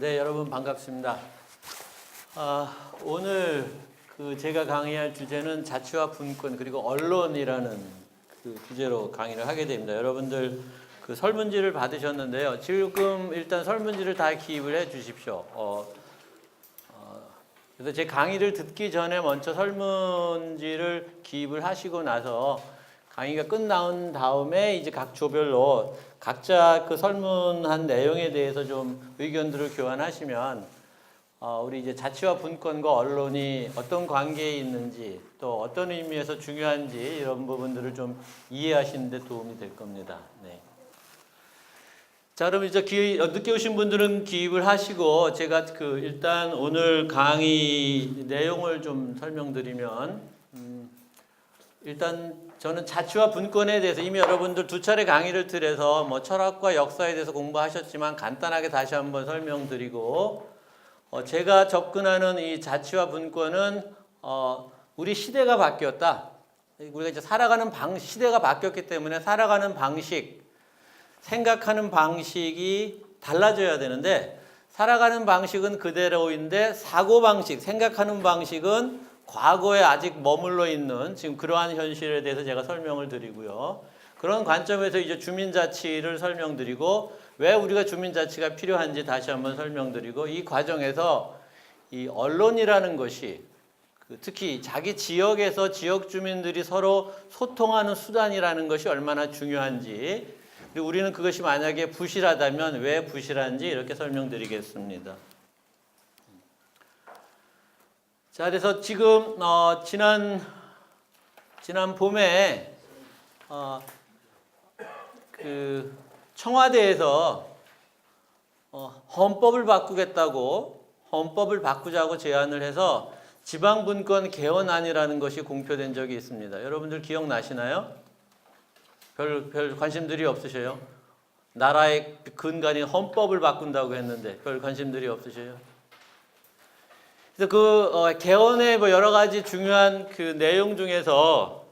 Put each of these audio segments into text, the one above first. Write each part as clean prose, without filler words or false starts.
네, 여러분 반갑습니다. 오늘 제가 강의할 주제는 자치와 분권 그리고 언론이라는 주제로 강의를 하게 됩니다. 여러분들 설문지를 받으셨는데요. 지금 일단 설문지를 다 기입을 해 주십시오. 그래서 제 강의를 듣기 전에 먼저 설문지를 기입을 하시고 나서 강의가 끝난 다음에 이제 각 조별로 각자 설문한 내용에 대해서 좀 의견들을 교환하시면 우리 이제 자치와 분권과 언론이 어떤 관계에 있는지 또 어떤 의미에서 중요한지 이런 부분들을 좀 이해하시는 데 도움이 될 겁니다. 네. 자, 그럼 이제 늦게 오신 분들은 기입을 하시고 제가 일단 오늘 강의 내용을 좀 설명드리면 일단 저는 자치와 분권에 대해서 이미 여러분들 2차례 강의를 들어서 철학과 역사에 대해서 공부하셨지만 간단하게 다시 한번 설명드리고 제가 접근하는 이 자치와 분권은 우리 시대가 바뀌었다. 우리가 이제 살아가는 시대가 바뀌었기 때문에 살아가는 방식, 생각하는 방식이 달라져야 되는데 살아가는 방식은 그대로인데 사고방식, 생각하는 방식은 과거에 아직 머물러 있는 지금 그러한 현실에 대해서 제가 설명을 드리고요. 그런 관점에서 이제 주민자치를 설명드리고 왜 우리가 주민자치가 필요한지 다시 한번 설명드리고 이 과정에서 이 언론이라는 것이 특히 자기 지역에서 지역 주민들이 서로 소통하는 수단이라는 것이 얼마나 중요한지 그리고 우리는 그것이 만약에 부실하다면 왜 부실한지 이렇게 설명드리겠습니다. 자, 그래서 지금 지난 봄에 청와대에서 헌법을 바꾸자고 제안을 해서 지방분권 개헌안이라는 것이 공표된 적이 있습니다. 여러분들 기억나시나요? 별 관심들이 없으셔요? 나라의 근간인 헌법을 바꾼다고 했는데 별 관심들이 없으셔요? 그래서 개헌의 여러 가지 중요한 내용 중에서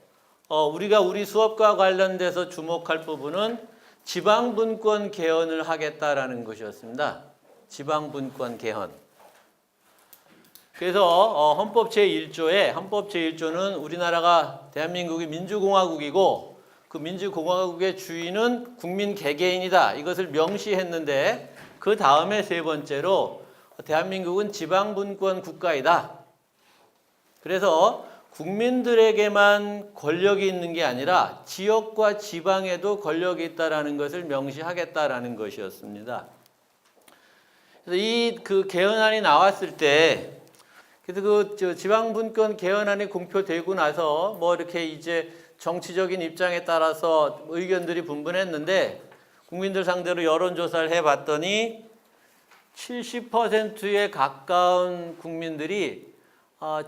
우리가 우리 수업과 관련돼서 주목할 부분은 지방분권 개헌을 하겠다라는 것이었습니다. 지방분권 개헌. 그래서 헌법 제1조는 우리나라가 대한민국이 민주공화국이고 그 민주공화국의 주인은 국민 개개인이다. 이것을 명시했는데 그 다음에 세 번째로 대한민국은 지방분권 국가이다. 그래서 국민들에게만 권력이 있는 게 아니라 지역과 지방에도 권력이 있다라는 것을 명시하겠다라는 것이었습니다. 그래서 이 개헌안이 나왔을 때, 그래서 지방분권 개헌안이 공표되고 나서 이렇게 이제 정치적인 입장에 따라서 의견들이 분분했는데 국민들 상대로 여론조사를 해봤더니 70%에 가까운 국민들이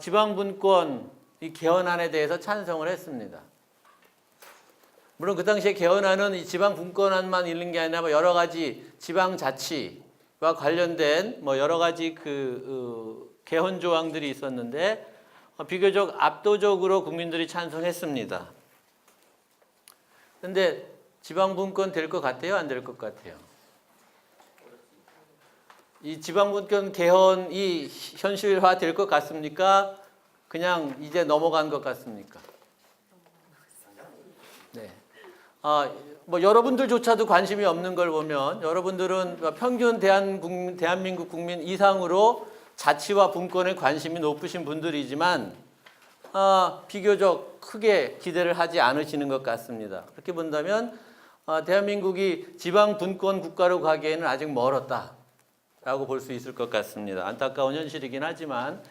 지방분권 이 개헌안에 대해서 찬성을 했습니다. 물론 그 당시에 개헌안은 이 지방분권안만 있는 게 아니라 여러 가지 지방자치와 관련된 여러 가지 개헌 조항들이 있었는데 비교적 압도적으로 국민들이 찬성했습니다. 그런데 지방분권 될 것 같아요? 안 될 것 같아요? 이 지방분권 개헌이 현실화 될 것 같습니까? 그냥 이제 넘어간 것 같습니까? 네. 여러분들조차도 관심이 없는 걸 보면 여러분들은 평균 대한민국 국민 이상으로 자치와 분권에 관심이 높으신 분들이지만 비교적 크게 기대를 하지 않으시는 것 같습니다. 그렇게 본다면 대한민국이 지방분권 국가로 가기에는 아직 멀었다. 라고 볼 수 있을 것 같습니다. 안타까운 현실이긴 하지만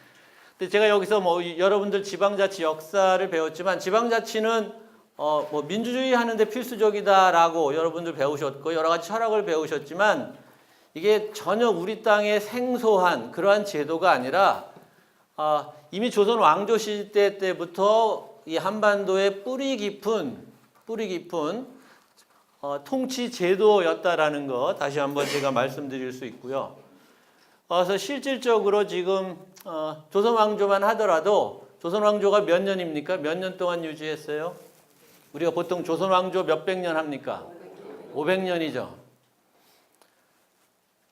근데 제가 여기서 여러분들 지방자치 역사를 배웠지만 지방자치는 민주주의 하는데 필수적이다라고 여러분들 배우셨고 여러 가지 철학을 배우셨지만 이게 전혀 우리 땅에 생소한 그러한 제도가 아니라 이미 조선 왕조 시대 때부터 이 한반도의 뿌리 깊은 통치 제도였다라는 거 다시 한번 제가 말씀드릴 수 있고요. 그래서 실질적으로 지금 조선 왕조만 하더라도 조선 왕조가 몇 년입니까? 몇 년 동안 유지했어요? 우리가 보통 조선 왕조 몇백 년 합니까? 500년이죠.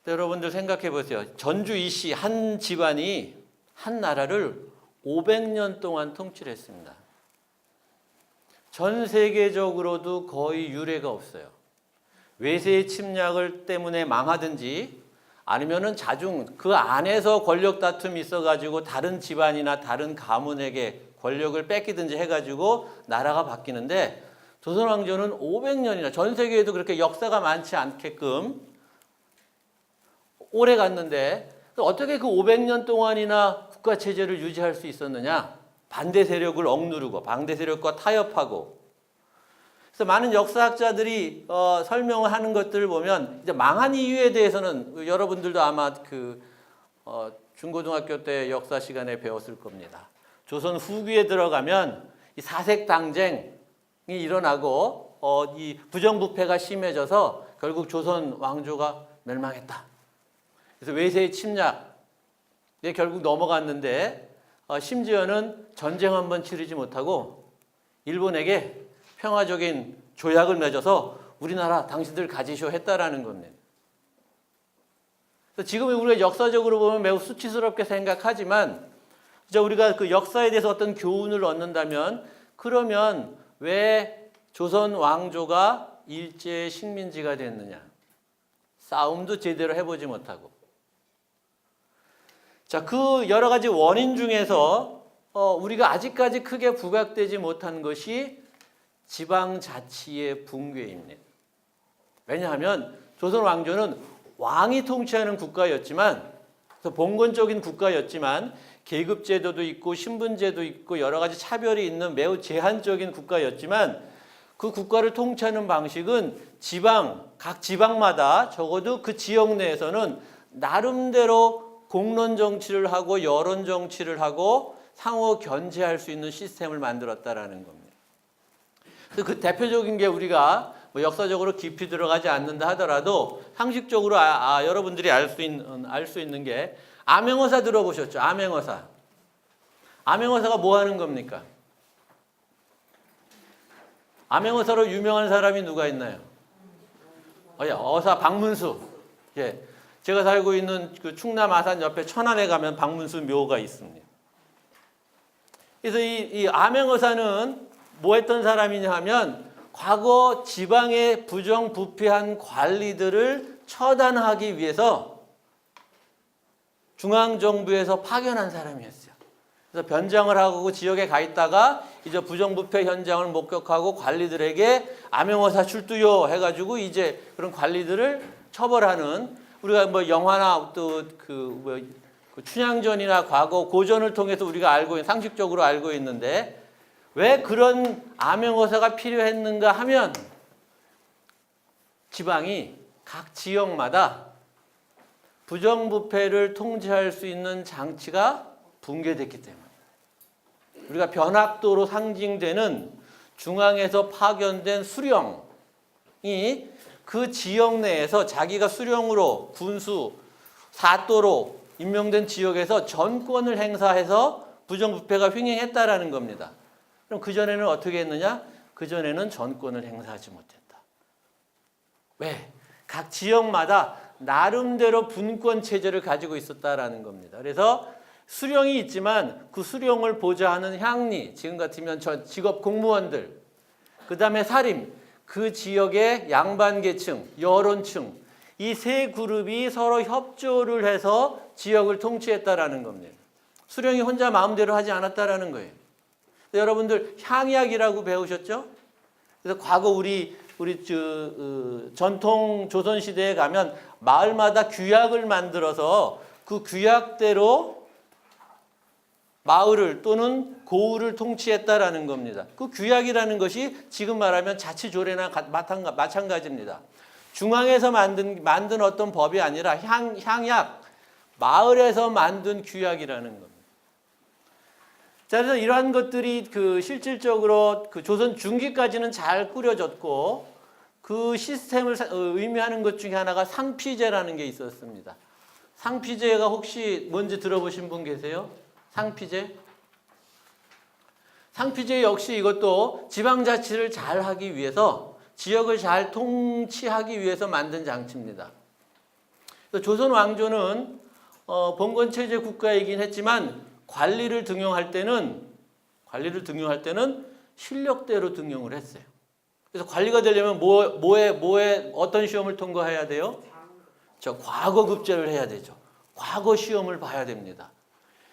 여러분들 생각해 보세요. 전주 이씨 한 집안이 한 나라를 500년 동안 통치를 했습니다. 전 세계적으로도 거의 유례가 없어요. 외세의 침략을 때문에 망하든지 아니면은 자중 그 안에서 권력 다툼이 있어가지고 다른 집안이나 다른 가문에게 권력을 뺏기든지 해가지고 나라가 바뀌는데 조선 왕조는 500년이나 전 세계에도 그렇게 역사가 많지 않게끔 오래 갔는데 어떻게 그 500년 동안이나 국가 체제를 유지할 수 있었느냐? 반대 세력을 억누르고 반대 세력과 타협하고. 그래서 많은 역사학자들이 설명을 하는 것들을 보면 이제 망한 이유에 대해서는 여러분들도 아마 중고등학교 때 역사 시간에 배웠을 겁니다. 조선 후기에 들어가면 이 사색 당쟁이 일어나고 이 부정부패가 심해져서 결국 조선 왕조가 멸망했다. 그래서 외세의 침략에 결국 넘어갔는데 심지어는 전쟁 한번 치르지 못하고 일본에게 평화적인 조약을 맺어서 우리나라 당신들 가지시오 했다라는 겁니다. 그래서 지금 우리가 역사적으로 보면 매우 수치스럽게 생각하지만 이제 우리가 그 역사에 대해서 어떤 교훈을 얻는다면 그러면 왜 조선 왕조가 일제 식민지가 됐느냐? 싸움도 제대로 해보지 못하고. 자, 그 여러 가지 원인 중에서 우리가 아직까지 크게 부각되지 못한 것이 지방자치의 붕괴입니다. 왜냐하면 조선 왕조는 왕이 통치하는 국가였지만, 그래서 봉건적인 국가였지만 계급제도도 있고 신분제도 있고 여러 가지 차별이 있는 매우 제한적인 국가였지만 그 국가를 통치하는 방식은 각 지방마다 적어도 그 지역 내에서는 나름대로 공론 정치를 하고 여론 정치를 하고 상호 견제할 수 있는 시스템을 만들었다라는 겁니다. 그래서 그 대표적인 게 우리가 뭐 역사적으로 깊이 들어가지 않는다 하더라도 상식적으로 여러분들이 알 수 있는 게 암행어사 들어보셨죠? 암행어사. 암행어사가 뭐 하는 겁니까? 암행어사로 유명한 사람이 누가 있나요? 어사 박문수. 예. 제가 살고 있는 그 충남 아산 옆에 천안에 가면 박문수 묘가 있습니다. 그래서 이 암행어사는 뭐 했던 사람이냐 하면 과거 지방의 부정부패한 관리들을 처단하기 위해서 중앙정부에서 파견한 사람이었어요. 그래서 변장을 하고 지역에 가 있다가 이제 부정부패 현장을 목격하고 관리들에게 암행어사 출두요 해가지고 이제 그런 관리들을 처벌하는, 우리가 뭐 영화나 또 그 춘향전이나 과거 고전을 통해서 우리가 상식적으로 알고 있는데 왜 그런 암행어사가 필요했는가 하면 지방이 각 지역마다 부정부패를 통제할 수 있는 장치가 붕괴됐기 때문에 우리가 변학도로 상징되는 중앙에서 파견된 수령이 그 지역 내에서 자기가 수령으로 군수, 사또로 임명된 지역에서 전권을 행사해서 부정부패가 횡행했다라는 겁니다. 그럼 그전에는 어떻게 했느냐? 그전에는 전권을 행사하지 못했다. 왜? 각 지역마다 나름대로 분권 체제를 가지고 있었다라는 겁니다. 그래서 수령이 있지만 그 수령을 보좌하는 향리, 지금 같으면 직업 공무원들, 그 다음에 사림, 그 지역의 양반계층, 여론층, 이 세 그룹이 서로 협조를 해서 지역을 통치했다라는 겁니다. 수령이 혼자 마음대로 하지 않았다라는 거예요. 여러분들 향약이라고 배우셨죠? 그래서 과거 우리 전통 조선 시대에 가면 마을마다 규약을 만들어서 그 규약대로 마을을 또는 고을을 통치했다라는 겁니다. 그 규약이라는 것이 지금 말하면 자치조례나 마찬가지입니다. 중앙에서 만든 어떤 법이 아니라 향약, 마을에서 만든 규약이라는 겁니다. 자, 그래서 이러한 것들이 실질적으로 조선 중기까지는 잘 꾸려졌고 그 시스템을 의미하는 것 중에 하나가 상피제라는 게 있었습니다. 상피제가 혹시 뭔지 들어보신 분 계세요? 상피제? 상피제 역시 이것도 지방자치를 잘 하기 위해서 지역을 잘 통치하기 위해서 만든 장치입니다. 그래서 조선 왕조는 봉건 체제 국가이긴 했지만 관리를 등용할 때는 실력대로 등용을 했어요. 그래서 관리가 되려면 뭐에 어떤 시험을 통과해야 돼요? 과거 급제를 해야 되죠. 과거 시험을 봐야 됩니다.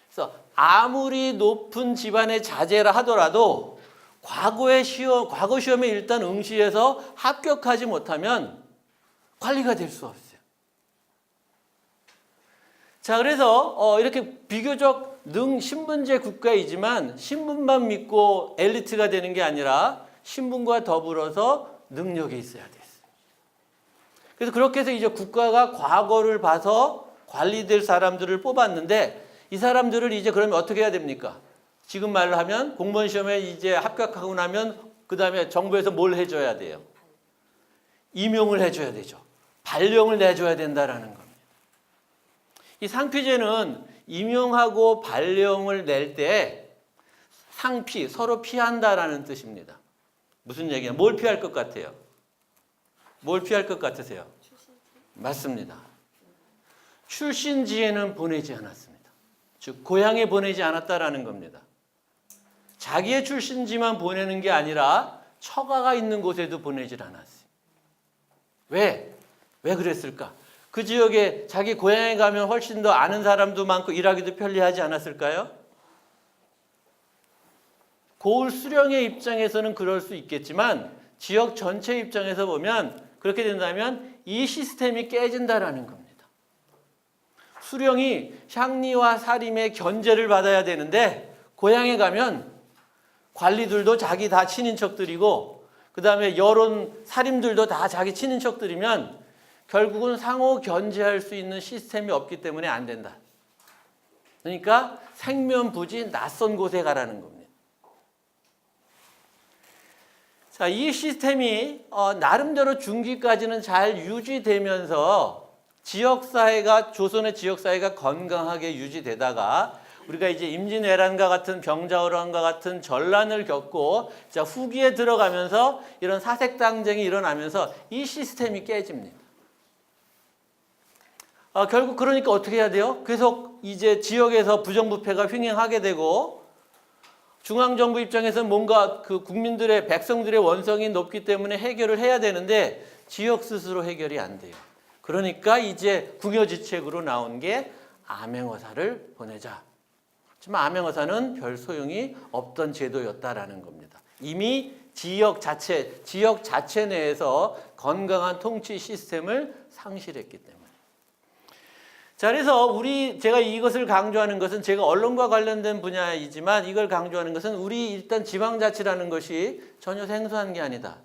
그래서 아무리 높은 집안의 자제라 하더라도 과거 시험에 일단 응시해서 합격하지 못하면 관리가 될 수 없어요. 자, 그래서 이렇게 비교적 신분제 국가이지만 신분만 믿고 엘리트가 되는 게 아니라 신분과 더불어서 능력이 있어야 됐어요. 그래서 그렇게 해서 이제 국가가 과거를 봐서 관리될 사람들을 뽑았는데 이 사람들을 이제 그러면 어떻게 해야 됩니까? 지금 말로 하면 공무원 시험에 이제 합격하고 나면 그 다음에 정부에서 뭘 해줘야 돼요? 임용을 해줘야 되죠. 발령을 내줘야 된다라는 겁니다. 이 상피제는 임용하고 발령을 낼 때 상피, 서로 피한다라는 뜻입니다. 무슨 얘기냐? 뭘 피할 것 같아요? 뭘 피할 것 같으세요? 맞습니다. 출신지에는 보내지 않았습니다. 즉 고향에 보내지 않았다라는 겁니다. 자기의 출신지만 보내는 게 아니라 처가가 있는 곳에도 보내질 않았어요. 왜 그랬을까? 그 지역에 자기 고향에 가면 훨씬 더 아는 사람도 많고 일하기도 편리하지 않았을까요? 고을 수령의 입장에서는 그럴 수 있겠지만 지역 전체 입장에서 보면 그렇게 된다면 이 시스템이 깨진다라는 겁니다. 수령이 향리와 사림의 견제를 받아야 되는데 고향에 가면 관리들도 자기 다 친인척들이고 그 다음에 여론 사림들도 다 자기 친인척들이면 결국은 상호 견제할 수 있는 시스템이 없기 때문에 안 된다. 그러니까 생면부지 낯선 곳에 가라는 겁니다. 자, 이 시스템이 나름대로 중기까지는 잘 유지되면서 조선의 지역사회가 건강하게 유지되다가 우리가 이제 임진왜란과 같은 병자호란과 같은 전란을 겪고 자, 후기에 들어가면서 이런 사색당쟁이 일어나면서 이 시스템이 깨집니다. 결국 그러니까 어떻게 해야 돼요? 계속 이제 지역에서 부정부패가 횡행하게 되고 중앙정부 입장에서는 뭔가 그 국민들의 백성들의 원성이 높기 때문에 해결을 해야 되는데 지역 스스로 해결이 안 돼요. 그러니까 이제 궁여지책으로 나온 게 암행어사를 보내자. 하지만 암행어사는 별 소용이 없던 제도였다라는 겁니다. 이미 지역 자체 내에서 건강한 통치 시스템을 상실했기 때문에. 자, 그래서 제가 이것을 강조하는 것은 제가 언론과 관련된 분야이지만 이걸 강조하는 것은 우리 일단 지방자치라는 것이 전혀 생소한 게 아니다.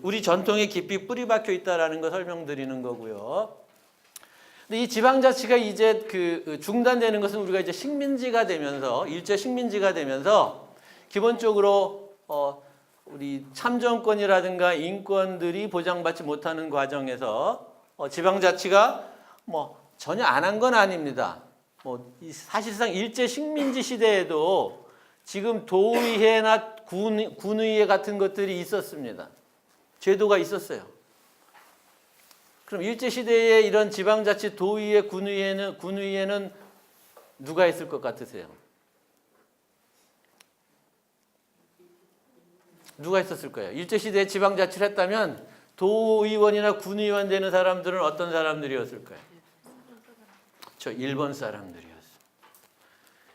우리 전통에 깊이 뿌리 박혀 있다라는 걸 설명드리는 거고요. 근데 이 지방자치가 이제 중단되는 것은 우리가 이제 식민지가 되면서 일제 식민지가 되면서 기본적으로 우리 참정권이라든가 인권들이 보장받지 못하는 과정에서 지방자치가 전혀 안 한 건 아닙니다. 사실상 일제 식민지 시대에도 지금 도의회나 군의회 같은 것들이 있었습니다. 제도가 있었어요. 그럼 일제 시대에 이런 지방자치 도의회, 군의회는 누가 했을 것 같으세요? 누가 있었을 거예요? 일제 시대에 지방자치를 했다면 도의원이나 군의원 되는 사람들은 어떤 사람들이었을까요? 일본 사람들이었어요.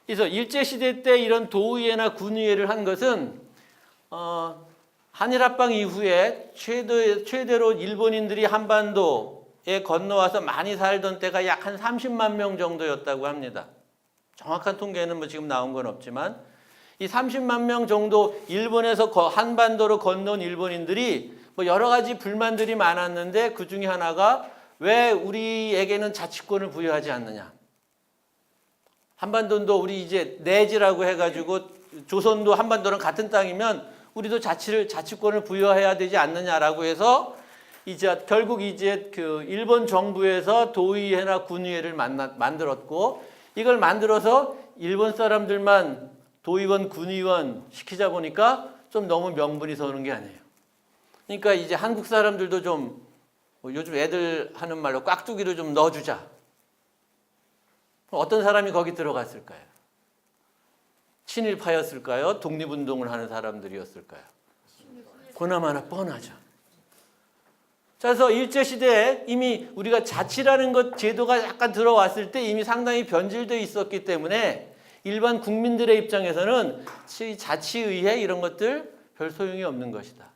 그래서 일제시대 때 이런 도의회나 군의회를 한 것은 한일합방 이후에 최대로 일본인들이 한반도에 건너와서 많이 살던 때가 약 한 30만 명 정도였다고 합니다. 정확한 통계는 지금 나온 건 없지만 이 30만 명 정도 일본에서 한반도로 건너온 일본인들이 여러 가지 불만들이 많았는데 그 중에 하나가 왜 우리에게는 자치권을 부여하지 않느냐. 한반도도 우리 이제 내지라고 해가지고 조선도 한반도랑 같은 땅이면 우리도 자치권을 부여해야 되지 않느냐라고 해서 결국 일본 정부에서 도의회나 군의회를 만들었고 이걸 만들어서 일본 사람들만 도의원, 군의원 시키자 보니까 좀 너무 명분이 서는 게 아니에요. 그러니까 이제 한국 사람들도 좀 요즘 애들 하는 말로 꽉두기로 좀 넣어주자. 어떤 사람이 거기 들어갔을까요? 친일파였을까요? 독립운동을 하는 사람들이었을까요? 보나마나 뻔하죠. 자, 그래서 일제시대에 이미 우리가 자치라는 것 제도가 약간 들어왔을 때 이미 상당히 변질되어 있었기 때문에 일반 국민들의 입장에서는 자치의회 이런 것들 별 소용이 없는 것이다.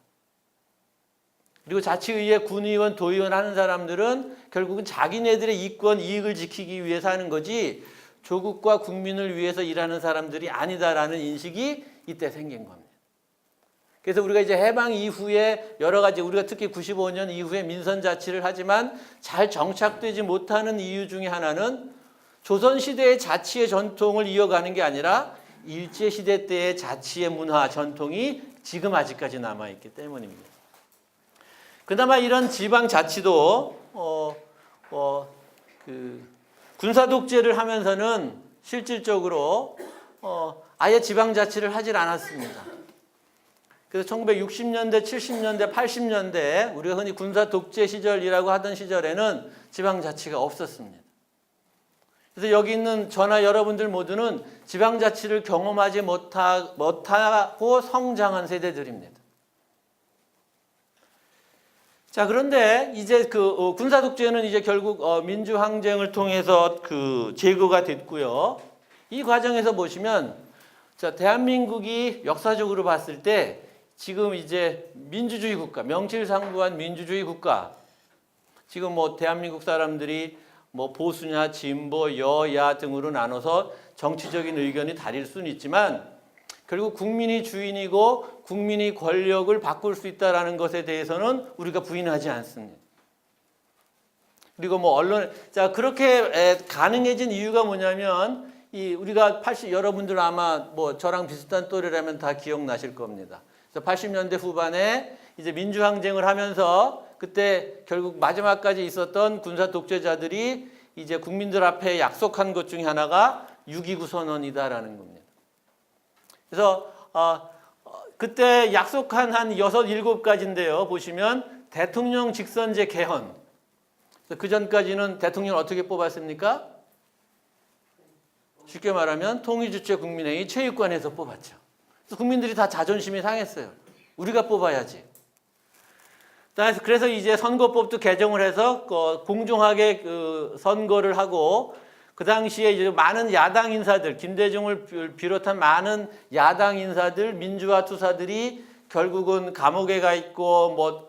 그리고 자치의회, 군의원, 도의원 하는 사람들은 결국은 자기네들의 이권, 이익을 지키기 위해서 하는 거지 조국과 국민을 위해서 일하는 사람들이 아니다라는 인식이 이때 생긴 겁니다. 그래서 우리가 이제 해방 이후에 여러 가지 우리가 특히 95년 이후에 민선자치를 하지만 잘 정착되지 못하는 이유 중에 하나는 조선시대의 자치의 전통을 이어가는 게 아니라 일제시대 때의 자치의 문화, 전통이 지금 아직까지 남아있기 때문입니다. 그나마 이런 지방자치도 군사독재를 하면서는 실질적으로 아예 지방자치를 하질 않았습니다. 그래서 1960년대, 70년대, 80년대 우리가 흔히 군사독재 시절이라고 하던 시절에는 지방자치가 없었습니다. 그래서 여기 있는 저나 여러분들 모두는 지방자치를 경험하지 못하고 성장한 세대들입니다. 자, 그런데 이제 군사독재는 이제 결국 민주항쟁을 통해서 제거가 됐고요. 이 과정에서 보시면 자, 대한민국이 역사적으로 봤을 때 지금 이제 민주주의 국가, 명실상부한 민주주의 국가. 지금 뭐 대한민국 사람들이 뭐 보수냐, 진보, 여야 등으로 나눠서 정치적인 의견이 다를 수는 있지만 결국 국민이 주인이고 국민이 권력을 바꿀 수 있다라는 것에 대해서는 우리가 부인하지 않습니다. 그리고 뭐 자, 그렇게 가능해진 이유가 뭐냐면 우리가 여러분들 아마 뭐 저랑 비슷한 또래라면 다 기억나실 겁니다. 그래서 80년대 후반에 이제 민주항쟁을 하면서 그때 결국 마지막까지 있었던 군사 독재자들이 이제 국민들 앞에 약속한 것 중에 하나가 6.29 선언이다라는 겁니다. 그래서 그때 약속한 한 6, 7가지인데요. 보시면 대통령 직선제 개헌. 그 전까지는 대통령을 어떻게 뽑았습니까? 쉽게 말하면 통일주체 국민회의 체육관에서 뽑았죠. 그래서 국민들이 다 자존심이 상했어요. 우리가 뽑아야지. 그래서 이제 선거법도 개정을 해서 공정하게 선거를 하고 그 당시에 이제 많은 야당 인사들, 김대중을 비롯한 많은 야당 인사들, 민주화 투사들이 결국은 감옥에 가 있고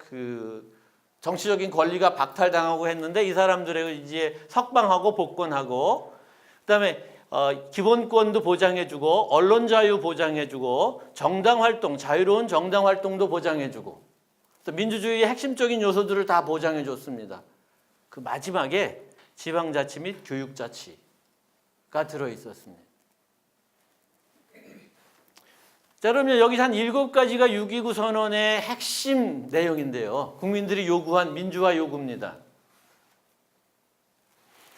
정치적인 권리가 박탈당하고 했는데 이 사람들을 이제 석방하고 복권하고 그다음에 기본권도 보장해주고 언론 자유 보장해주고 정당 활동, 자유로운 정당 활동도 보장해주고 민주주의의 핵심적인 요소들을 다 보장해줬습니다. 그 마지막에 지방자치 및 교육자치가 들어있었습니다. 자, 그러면 여기 한 7가지가 6.29 선언의 핵심 내용인데요. 국민들이 요구한 민주화 요구입니다.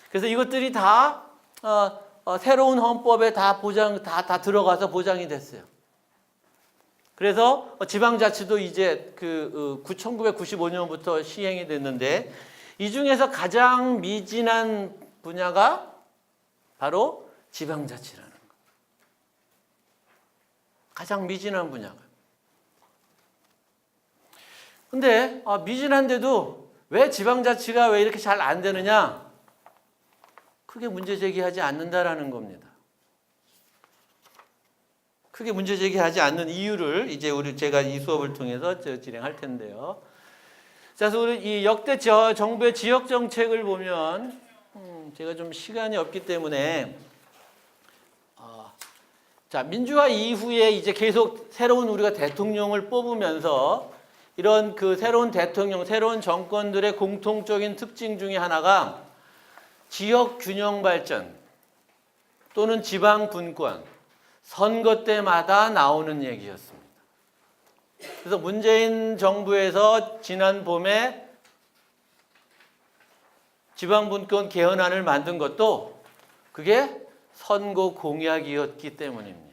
그래서 이것들이 다 새로운 헌법에 다 들어가서 보장이 됐어요. 그래서 지방자치도 이제 1995년부터 시행이 됐는데 이 중에서 가장 미진한 분야가 바로 지방자치라는 거. 가장 미진한 분야가. 근데 미진한데도 왜 지방자치가 왜 이렇게 잘 안 되느냐? 크게 문제 제기하지 않는다라는 겁니다. 크게 문제 제기하지 않는 이유를 이제 제가 이 수업을 통해서 진행할 텐데요. 자, 그래서 우리 이 역대 정부의 지역 정책을 보면 제가 좀 시간이 없기 때문에 자, 민주화 이후에 이제 계속 새로운 우리가 대통령을 뽑으면서 이런 새로운 대통령, 새로운 정권들의 공통적인 특징 중에 하나가 지역 균형 발전 또는 지방 분권, 선거 때마다 나오는 얘기였습니다. 그래서 문재인 정부에서 지난 봄에 지방분권 개헌안을 만든 것도 그게 선거 공약이었기 때문입니다.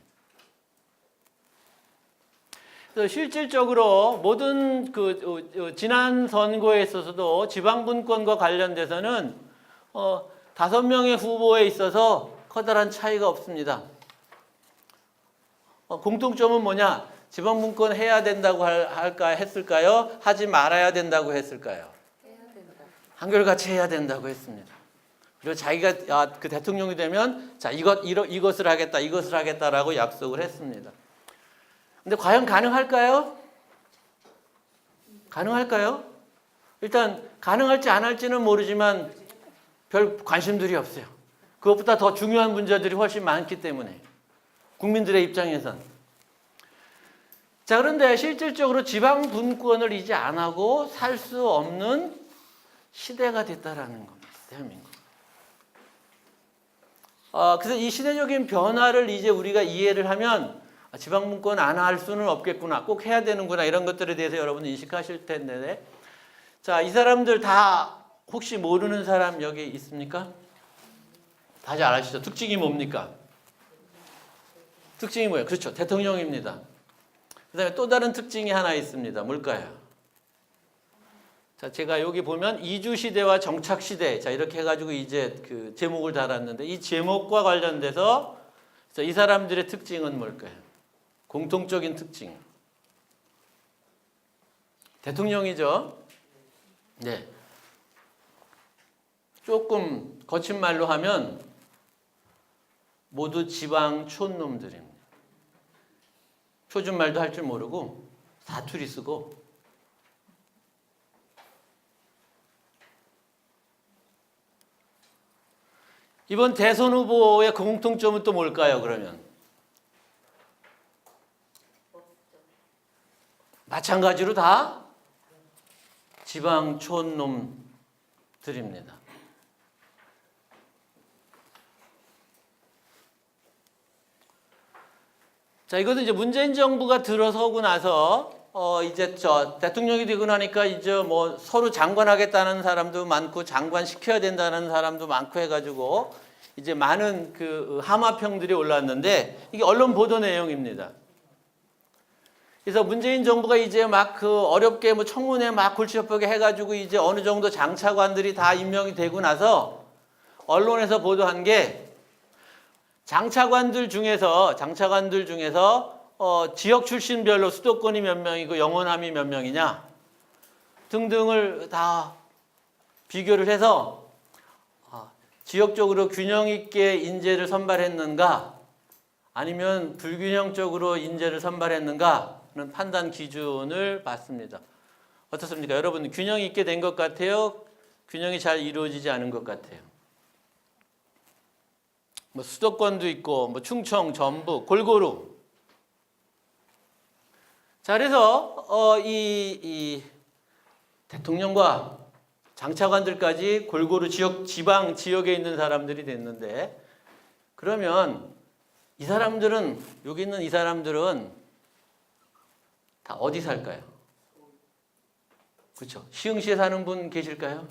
그래서 실질적으로 모든 지난 선거에 있어서도 지방분권과 관련돼서는 5명의 후보에 있어서 커다란 차이가 없습니다. 공통점은 뭐냐? 지방분권 해야 된다고 했을까요? 하지 말아야 된다고 했을까요? 해야 된다. 한결같이 해야 된다고 했습니다. 그리고 자기가 그 대통령이 되면 자 이것을 하겠다, 이것을 하겠다라고 약속을 했습니다. 근데 과연 가능할까요? 가능할까요? 일단 가능할지 안 할지는 모르지만 별 관심들이 없어요. 그것보다 더 중요한 문제들이 훨씬 많기 때문에 국민들의 입장에선. 자, 그런데 실질적으로 지방 분권을 이제 안 하고 살 수 없는 시대가 됐다라는 겁니다. 대한민국. 그래서 이 시대적인 변화를 이제 우리가 이해를 하면 지방 분권 안 할 수는 없겠구나, 꼭 해야 되는구나, 이런 것들에 대해서 여러분 인식하실 텐데, 자, 이 사람들 다 혹시 모르는 사람 여기 있습니까? 다 잘 아시죠? 특징이 뭡니까? 특징이 뭐예요? 그렇죠. 대통령입니다. 그 다음에 또 다른 특징이 하나 있습니다. 뭘까요? 자, 제가 여기 보면 이주시대와 정착시대, 자, 이렇게 해가지고 이제 그 제목을 달았는데, 이 제목과 관련돼서 이 사람들의 특징은 뭘까요? 공통적인 특징. 대통령이죠. 네. 조금 거친 말로 하면 모두 지방 촌놈들입니다. 표준말도 할 줄 모르고 사투리 쓰고. 이번 대선 후보의 공통점은 또 뭘까요, 그러면? 마찬가지로 다 지방 촌놈들입니다. 자, 이것은 이제 문재인 정부가 들어서고 나서 이제 대통령이 되고 나니까 이제 뭐 서로 장관하겠다는 사람도 많고 장관 시켜야 된다는 사람도 많고 해가지고 이제 많은 그 함화평들이 올랐는데, 이게 언론 보도 내용입니다. 그래서 문재인 정부가 이제 막 그 어렵게 뭐 청문회 막 골치 아프게 해가지고 이제 어느 정도 장차관들이 다 임명이 되고 나서 언론에서 보도한 게, 장차관들 중에서 지역 출신별로 수도권이 몇 명이고 영호남이 몇 명이냐 등등을 다 비교를 해서 지역적으로 균형 있게 인재를 선발했는가 아니면 불균형적으로 인재를 선발했는가는 판단 기준을 봤습니다. 어떻습니까? 여러분, 균형 있게 된 것 같아요? 균형이 잘 이루어지지 않은 것 같아요? 뭐 수도권도 있고 뭐 충청, 전북 골고루. 자, 그래서 이 대통령과 장차관들까지 골고루 지방 지역에 있는 사람들이 됐는데, 그러면 이 사람들은, 여기 있는 이 사람들은 다 어디 살까요? 그렇죠. 시흥시에 사는 분 계실까요?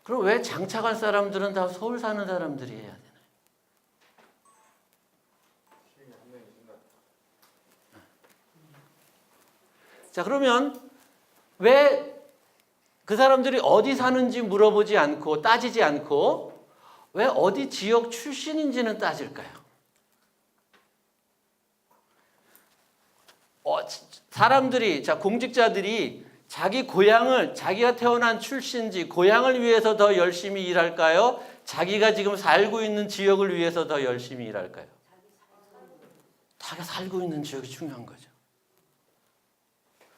그럼 왜 장차관 사람들은 다 서울 사는 사람들이 해야 되나요? 자, 그러면 왜 그 사람들이 어디 사는지 물어보지 않고 따지지 않고 왜 어디 지역 출신인지는 따질까요? 사람들이, 공직자들이 자기 고향을, 자기가 태어난 출신지 고향을 위해서 더 열심히 일할까요? 자기가 지금 살고 있는 지역을 위해서 더 열심히 일할까요? 자기가 살고 있는 지역이 중요한 거죠.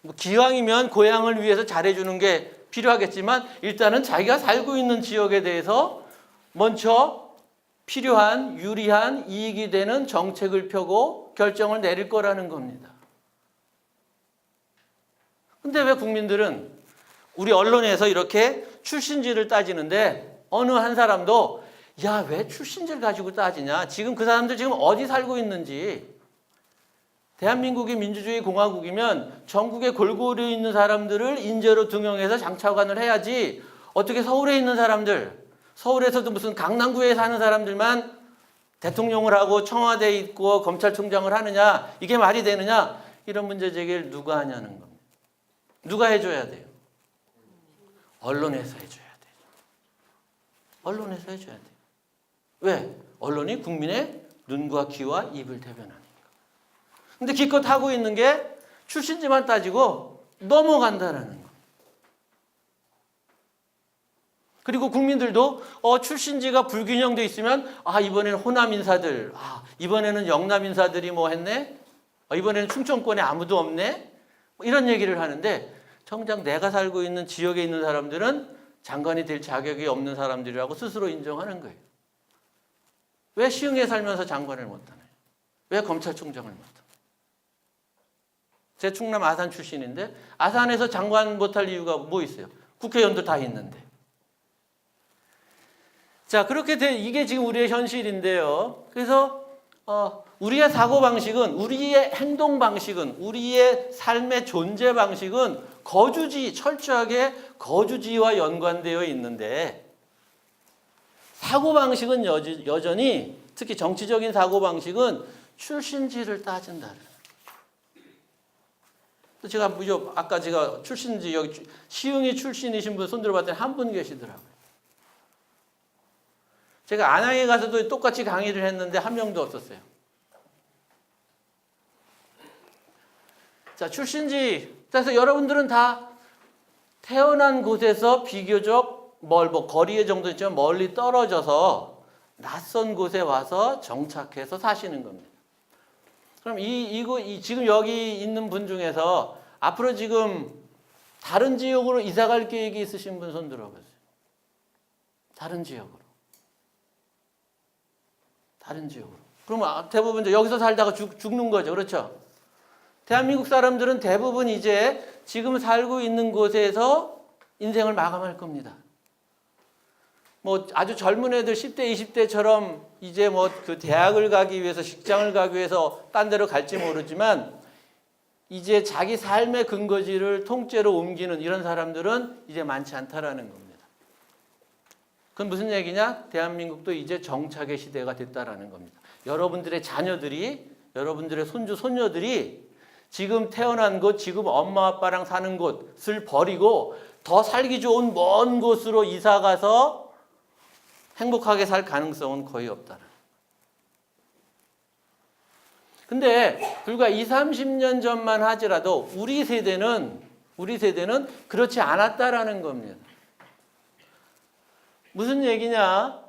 뭐 기왕이면 고향을 위해서 잘해주는 게 필요하겠지만, 일단은 자기가 살고 있는 지역에 대해서 먼저 필요한, 유리한, 이익이 되는 정책을 펴고 결정을 내릴 거라는 겁니다. 근데 왜 국민들은 우리 언론에서 이렇게 출신지를 따지는데, 어느 한 사람도 야, 왜 출신지를 가지고 따지냐, 지금 그 사람들 지금 어디 살고 있는지, 대한민국이 민주주의 공화국이면 전국에 골고루 있는 사람들을 인재로 등용해서 장차관을 해야지, 어떻게 서울에 있는 사람들, 서울에서도 무슨 강남구에 사는 사람들만 대통령을 하고 청와대에 있고 검찰총장을 하느냐, 이게 말이 되느냐, 이런 문제 제기를 누가 하냐는 겁니다. 누가 해줘야 돼요? 언론에서 해줘야 돼요. 언론에서 해줘야 돼요. 왜? 언론이 국민의 눈과 귀와 입을 대변하니까. 근데 기껏 하고 있는 게 출신지만 따지고 넘어간다라는 거예요. 그리고 국민들도 출신지가 불균형돼 있으면 이번에는 호남 인사들, 이번에는 영남 인사들이 뭐 했네? 이번에는 충청권에 아무도 없네? 이런 얘기를 하는데 정작 내가 살고 있는 지역에 있는 사람들은 장관이 될 자격이 없는 사람들이라고 스스로 인정하는 거예요. 왜 시흥에 살면서 장관을 못하나요? 왜 검찰총장을 못하나요? 제 충남 아산 출신인데 아산에서 장관 못할 이유가 뭐 있어요? 국회의원도 다 있는데. 자, 그렇게 이게 지금 우리의 현실인데요. 그래서 우리의 사고방식은, 우리의 행동방식은, 우리의 삶의 존재 방식은 철저하게 거주지와 연관되어 있는데 사고방식은 여전히, 특히 정치적인 사고방식은 출신지를 따진다. 제가 아까 제가 출신지, 여기 시흥이 출신이신 분 손 들어봤더니 한 분 계시더라고요. 제가 안양에 가서도 똑같이 강의를 했는데 한 명도 없었어요. 자, 출신지. 그래서 여러분들은 다 태어난 곳에서 비교적 거리의 정도 있지만 멀리 떨어져서 낯선 곳에 와서 정착해서 사시는 겁니다. 그럼 지금 여기 있는 분 중에서 앞으로 지금 다른 지역으로 이사 갈 계획이 있으신 분 손 들어보세요. 다른 지역으로. 다른 지역으로. 그럼 대부분 이제 여기서 살다가 죽는 거죠. 그렇죠? 대한민국 사람들은 대부분 이제 지금 살고 있는 곳에서 인생을 마감할 겁니다. 뭐 아주 젊은 애들 10대, 20대처럼 이제 뭐 그 대학을 가기 위해서, 직장을 가기 위해서 딴 데로 갈지 모르지만 이제 자기 삶의 근거지를 통째로 옮기는 이런 사람들은 이제 많지 않다라는 겁니다. 그건 무슨 얘기냐? 대한민국도 이제 정착의 시대가 됐다라는 겁니다. 여러분들의 자녀들이, 여러분들의 손주, 손녀들이 지금 태어난 곳, 지금 엄마 아빠랑 사는 곳을 버리고 더 살기 좋은 먼 곳으로 이사 가서 행복하게 살 가능성은 거의 없다. 근데 불과 20, 30년 전만 하더라도 우리 세대는 그렇지 않았다라는 겁니다. 무슨 얘기냐?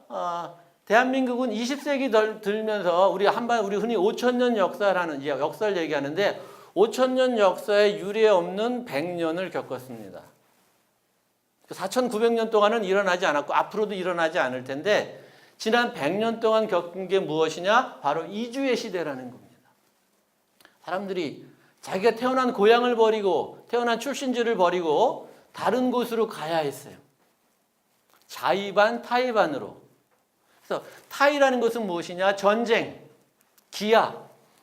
대한민국은 20세기 들면서 우리 흔히 5천년 역사라는 역사를 얘기하는데 5천년 역사에 유례 없는 100년을 겪었습니다. 4,900년 동안은 일어나지 않았고 앞으로도 일어나지 않을 텐데 지난 100년 동안 겪은 게 무엇이냐? 바로 이주의 시대라는 겁니다. 사람들이 자기가 태어난 고향을 버리고 태어난 출신지를 버리고 다른 곳으로 가야 했어요. 자의반, 타의반으로. 그래서 타의라는 것은 무엇이냐? 전쟁, 기아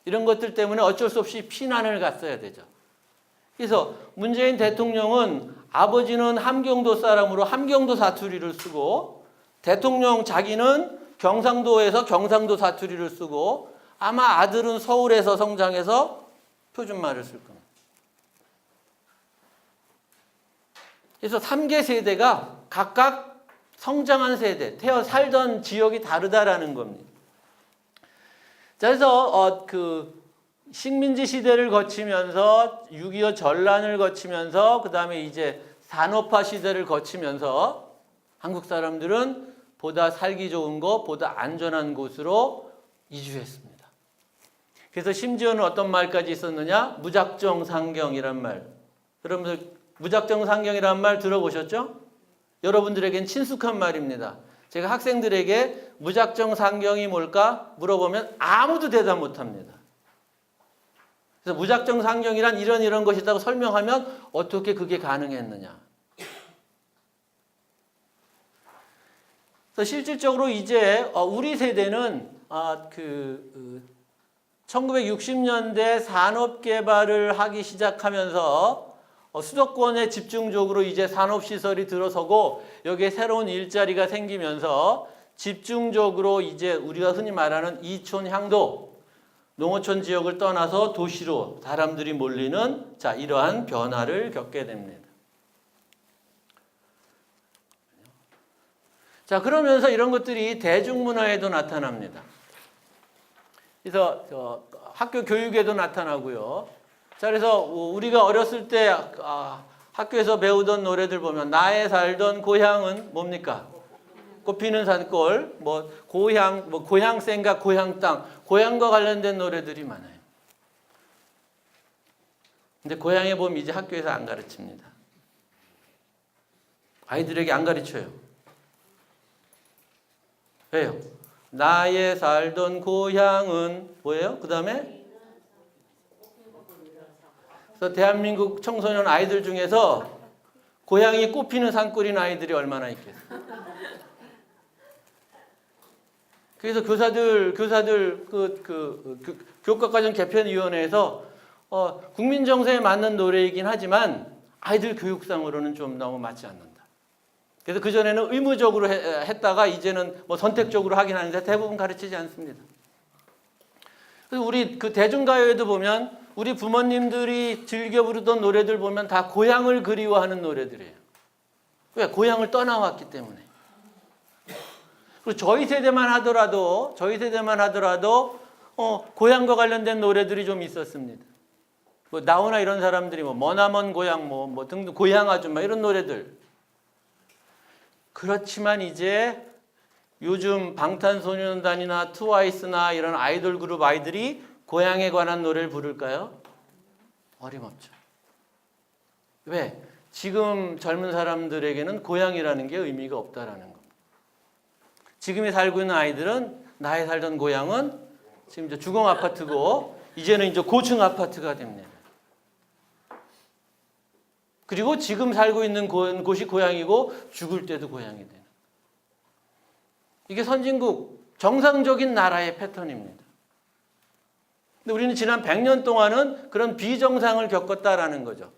이런 것들 때문에 어쩔 수 없이 피난을 갔어야 되죠. 그래서 문재인 대통령은 아버지는 함경도 사람으로 함경도 사투리를 쓰고 대통령 자기는 경상도에서 경상도 사투리를 쓰고 아마 아들은 서울에서 성장해서 표준말을 쓸 겁니다. 그래서 3개 세대가 각각 성장한 세대, 살던 지역이 다르다라는 겁니다. 자, 그래서 식민지 시대를 거치면서 6.25 전란을 거치면서 그다음에 이제 산업화 시대를 거치면서 한국 사람들은 보다 살기 좋은 곳, 보다 안전한 곳으로 이주했습니다. 그래서 심지어는 어떤 말까지 있었느냐? 무작정 상경이란 말. 여러분들 무작정 상경이란 말 들어보셨죠? 여러분들에겐 친숙한 말입니다. 제가 학생들에게 무작정 상경이 뭘까 물어보면 아무도 대답 못합니다. 그래서 무작정 상경이란 이런 것이라고 설명하면 어떻게 그게 가능했느냐. 그래서 실질적으로 이제 우리 세대는 1960년대 산업 개발을 하기 시작하면서 수도권에 집중적으로 이제 산업 시설이 들어서고 여기에 새로운 일자리가 생기면서 집중적으로 이제 우리가 흔히 말하는 이촌 향도, 농어촌 지역을 떠나서 도시로 사람들이 몰리는 자, 이러한 변화를 겪게 됩니다. 자, 그러면서 이런 것들이 대중문화에도 나타납니다. 그래서 학교 교육에도 나타나고요. 자, 그래서 우리가 어렸을 때 학교에서 배우던 노래들 보면 나의 살던 고향은 뭡니까? 꽃피는 산골, 뭐 고향, 뭐 고향 생각, 고향 땅, 고향과 관련된 노래들이 많아요. 근데 고향에 보면 이제 학교에서 안 가르칩니다. 아이들에게 안 가르쳐요. 왜요? 나의 살던 고향은 뭐예요? 그 다음에 그래서 대한민국 청소년 아이들 중에서 고향이 꽃피는 산골인 아이들이 얼마나 있겠어요? 그래서 교사들 교육과과정 개편위원회에서 국민 정서에 맞는 노래이긴 하지만 아이들 교육상으로는 좀 너무 맞지 않는다. 그래서 그 전에는 의무적으로 했다가 이제는 뭐 선택적으로 하긴 하는데 대부분 가르치지 않습니다. 그래서 우리 그 대중가요에도 보면 우리 부모님들이 즐겨 부르던 노래들 보면 다 고향을 그리워하는 노래들이에요. 왜? 고향을 떠나왔기 때문에. 그리고 저희 세대만 하더라도 고향과 관련된 노래들이 좀 있었습니다. 뭐 나훈아 이런 사람들이 뭐 머나먼 고향 뭐 등등 고향 아줌마 이런 노래들. 그렇지만 이제 요즘 방탄소년단이나 트와이스나 이런 아이돌 그룹 아이들이 고향에 관한 노래를 부를까요? 어림없죠. 왜? 지금 젊은 사람들에게는 고향이라는 게 의미가 없다라는 겁니다. 지금에 살고 있는 아이들은 나의 살던 고향은 지금 이제 주공 아파트고 이제는 이제 고층 아파트가 됩니다. 그리고 지금 살고 있는 곳이 고향이고 죽을 때도 고향이 되는. 이게 선진국 정상적인 나라의 패턴입니다. 근데 우리는 지난 100년 동안은 그런 비정상을 겪었다라는 거죠.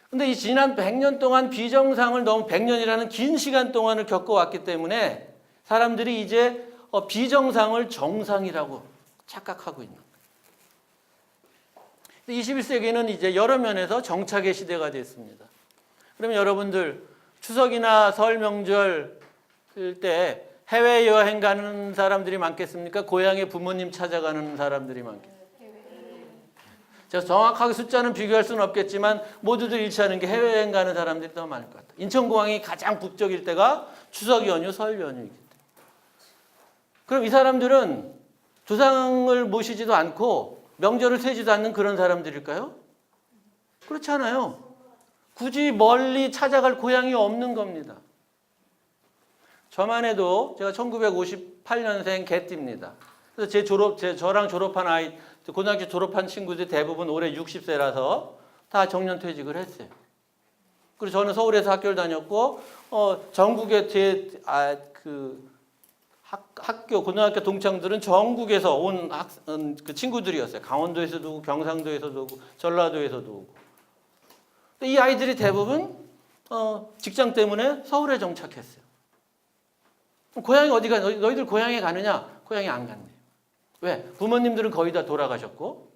근데 이 지난 100년 동안 비정상을 너무 100년이라는 긴 시간 동안을 겪어왔기 때문에 사람들이 이제 비정상을 정상이라고 착각하고 있는 거예요. 21세기는 이제 여러 면에서 정착의 시대가 됐습니다. 그러면 여러분들 추석이나 설 명절 때 해외여행 가는 사람들이 많겠습니까? 고향에 부모님 찾아가는 사람들이 많겠습니까? 제가 정확하게 숫자는 비교할 수는 없겠지만 모두들 일치하는 게 해외여행 가는 사람들이 더 많을 것 같아요. 인천공항이 가장 북적일 때가 추석 연휴, 설 연휴이기 때문에. 그럼 이 사람들은 조상을 모시지도 않고 명절을 세지도 않는 그런 사람들일까요? 그렇지 않아요. 굳이 멀리 찾아갈 고향이 없는 겁니다. 저만 해도 제가 1958년생 개띠입니다. 그래서 저랑 졸업한 아이, 고등학교 졸업한 친구들이 대부분 올해 60세라서 다 정년퇴직을 했어요. 그리고 저는 서울에서 학교를 다녔고, 전국에 학교, 고등학교 동창들은 전국에서 온 그 친구들이었어요. 강원도에서도 오고, 경상도에서도 오고, 전라도에서도 오고. 이 아이들이 대부분 직장 때문에 서울에 정착했어요. 고향이 어디가, 너희들 고향에 가느냐? 고향에 안 간대요. 왜? 부모님들은 거의 다 돌아가셨고,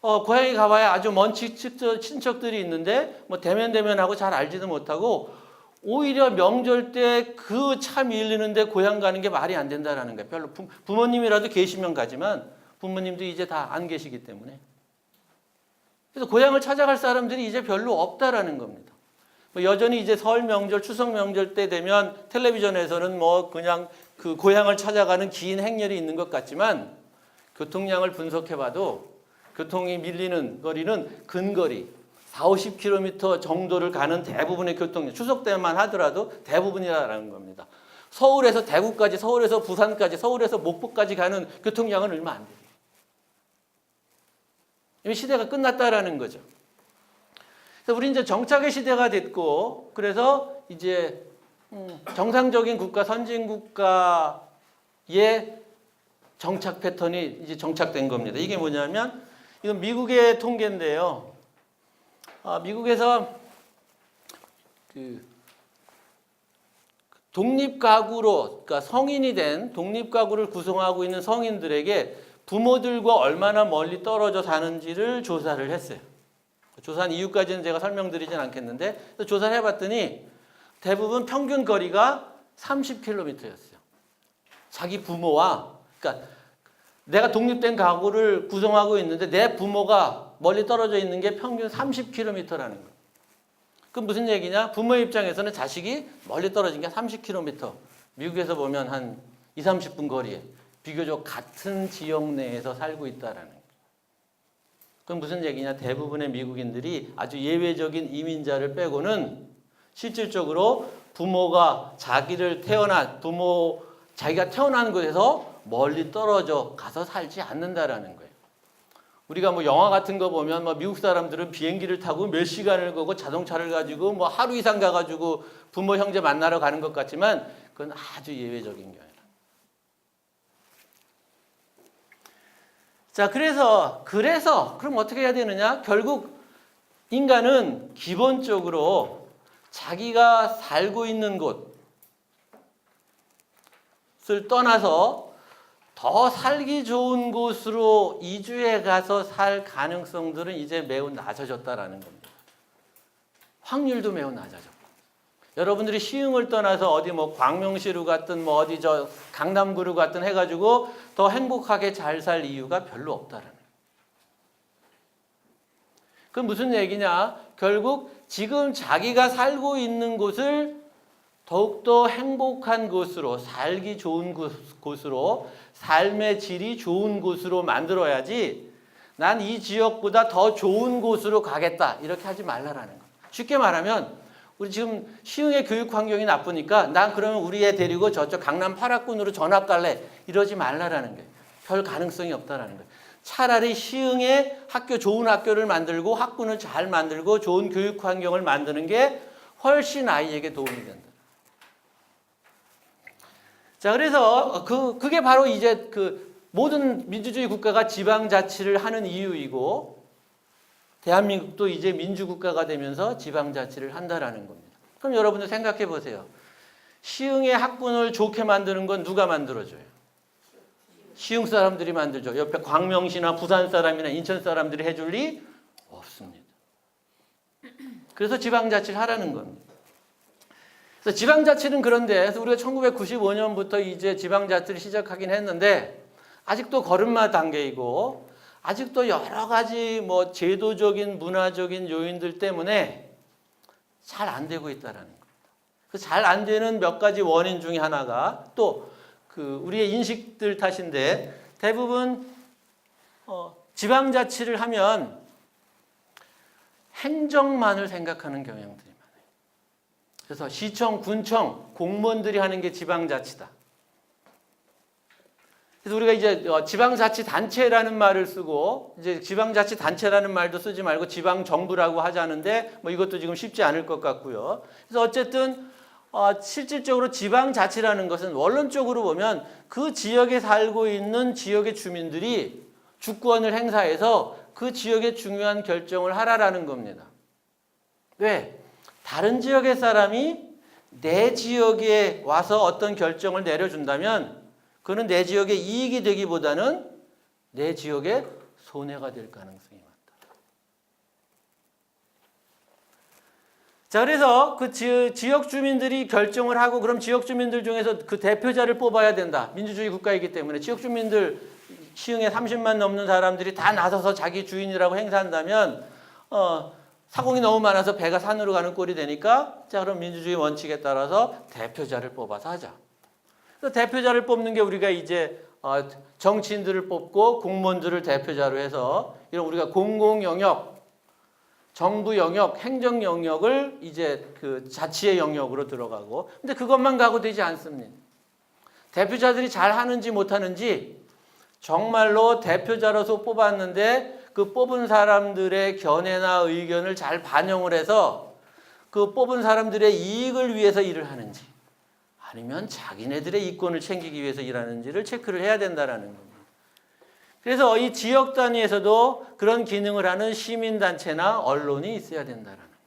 고향에 가봐야 아주 먼 친척들이 있는데, 뭐 대면하고 잘 알지도 못하고, 오히려 명절 때 그 차 밀리는데 고향 가는 게 말이 안 된다라는 거예요. 별로 부모님이라도 계시면 가지만 부모님도 이제 다 안 계시기 때문에. 그래서 고향을 찾아갈 사람들이 이제 별로 없다라는 겁니다. 뭐 여전히 이제 설 명절, 추석 명절 때 되면 텔레비전에서는 뭐 그냥 그 고향을 찾아가는 긴 행렬이 있는 것 같지만 교통량을 분석해봐도 교통이 밀리는 거리는 근거리 40-50km 정도를 가는 대부분의 교통량, 추석 때만 하더라도 대부분이라는 겁니다. 서울에서 대구까지, 서울에서 부산까지, 서울에서 목포까지 가는 교통량은 얼마 안 돼요. 이미 시대가 끝났다라는 거죠. 그래서 우리 이제 정착의 시대가 됐고, 그래서 이제 정상적인 국가, 선진국가의 정착 패턴이 이제 정착된 겁니다. 이게 뭐냐면, 이건 미국의 통계인데요. 미국에서 독립가구로, 그러니까 성인이 된 독립가구를 구성하고 있는 성인들에게 부모들과 얼마나 멀리 떨어져 사는지를 조사를 했어요. 조사한 이유까지는 제가 설명드리진 않겠는데, 조사를 해봤더니 대부분 평균 거리가 30km였어요. 자기 부모와, 그러니까 내가 독립된 가구를 구성하고 있는데 내 부모가 멀리 떨어져 있는 게 평균 30km라는 거예요. 그럼 무슨 얘기냐? 부모의 입장에서는 자식이 멀리 떨어진 게 30km. 미국에서 보면 한 2, 30분 거리에 비교적 같은 지역 내에서 살고 있다라는 거예요. 그럼 무슨 얘기냐? 대부분의 미국인들이 아주 예외적인 이민자를 빼고는 실질적으로 부모가 자기가 태어난 곳에서 멀리 떨어져 가서 살지 않는다라는 거예요. 우리가 뭐 영화 같은 거 보면 뭐 미국 사람들은 비행기를 타고 몇 시간을 가고 자동차를 가지고 뭐 하루 이상 가가지고 부모 형제 만나러 가는 것 같지만 그건 아주 예외적인 경우예요. 자, 그래서 그럼 어떻게 해야 되느냐? 결국 인간은 기본적으로 자기가 살고 있는 곳을 떠나서 더 살기 좋은 곳으로 이주해 가서 살 가능성들은 이제 매우 낮아졌다라는 겁니다. 확률도 매우 낮아졌고. 여러분들이 시흥을 떠나서 어디 뭐 광명시로 갔든 뭐 어디 저 강남구로 갔든 해가지고 더 행복하게 잘 살 이유가 별로 없다라는 거예요. 그럼 무슨 얘기냐? 결국 지금 자기가 살고 있는 곳을 더욱더 행복한 곳으로, 살기 좋은 곳으로, 삶의 질이 좋은 곳으로 만들어야지 난 이 지역보다 더 좋은 곳으로 가겠다 이렇게 하지 말라라는 거예요. 쉽게 말하면 우리 지금 시흥의 교육 환경이 나쁘니까 난 그러면 우리 애 데리고 저쪽 강남 8학군으로 전학 갈래 이러지 말라라는 거예요. 별 가능성이 없다라는 거예요. 차라리 시흥에 좋은 학교를 만들고 학군을 잘 만들고 좋은 교육 환경을 만드는 게 훨씬 아이에게 도움이 된다. 자, 그래서 그게 바로 이제 모든 민주주의 국가가 지방자치를 하는 이유이고 대한민국도 이제 민주국가가 되면서 지방자치를 한다라는 겁니다. 그럼 여러분들 생각해 보세요. 시흥의 학군을 좋게 만드는 건 누가 만들어줘요? 시흥 사람들이 만들죠. 옆에 광명시나 부산 사람이나 인천 사람들이 해줄 리 없습니다. 그래서 지방자치를 하라는 겁니다. 그래서 지방자치는 그런데 우리가 1995년부터 이제 지방자치를 시작하긴 했는데 아직도 걸음마 단계이고 아직도 여러 가지 뭐 제도적인 문화적인 요인들 때문에 잘 안 되고 있다라는 겁니다. 그 잘 안 되는 몇 가지 원인 중에 하나가 또 우리의 인식들 탓인데 대부분 지방자치를 하면 행정만을 생각하는 경향들이 많아요. 그래서 시청, 군청, 공무원들이 하는 게 지방자치다. 그래서 우리가 이제 지방자치단체라는 말을 쓰고 이제 지방자치단체라는 말도 쓰지 말고 지방정부라고 하자는데 뭐 이것도 지금 쉽지 않을 것 같고요. 그래서 어쨌든 실질적으로 지방자치라는 것은 원론적으로 보면 그 지역에 살고 있는 지역의 주민들이 주권을 행사해서 그 지역의 중요한 결정을 하라라는 겁니다. 왜? 다른 지역의 사람이 내 지역에 와서 어떤 결정을 내려준다면 그는 내 지역의 이익이 되기보다는 내 지역의 손해가 될 가능성이 많다. 자, 그래서 그 지역 주민들이 결정을 하고 그럼 지역 주민들 중에서 그 대표자를 뽑아야 된다. 민주주의 국가이기 때문에 지역 주민들 시흥에 30만 넘는 사람들이 다 나서서 자기 주인이라고 행사한다면 사공이 너무 많아서 배가 산으로 가는 꼴이 되니까 자, 그럼 민주주의 원칙에 따라서 대표자를 뽑아서 하자. 그래서 대표자를 뽑는 게 우리가 이제 정치인들을 뽑고 공무원들을 대표자로 해서 이런 우리가 공공 영역, 정부 영역, 행정 영역을 이제 그 자치의 영역으로 들어가고 근데 그것만 가고 되지 않습니다. 대표자들이 잘 하는지 못하는지 정말로 대표자로서 뽑았는데 그 뽑은 사람들의 견해나 의견을 잘 반영을 해서 그 뽑은 사람들의 이익을 위해서 일을 하는지 아니면 자기네들의 이권을 챙기기 위해서 일하는지를 체크를 해야 된다는 겁니다. 그래서 이 지역 단위에서도 그런 기능을 하는 시민단체나 언론이 있어야 된다는 겁니다.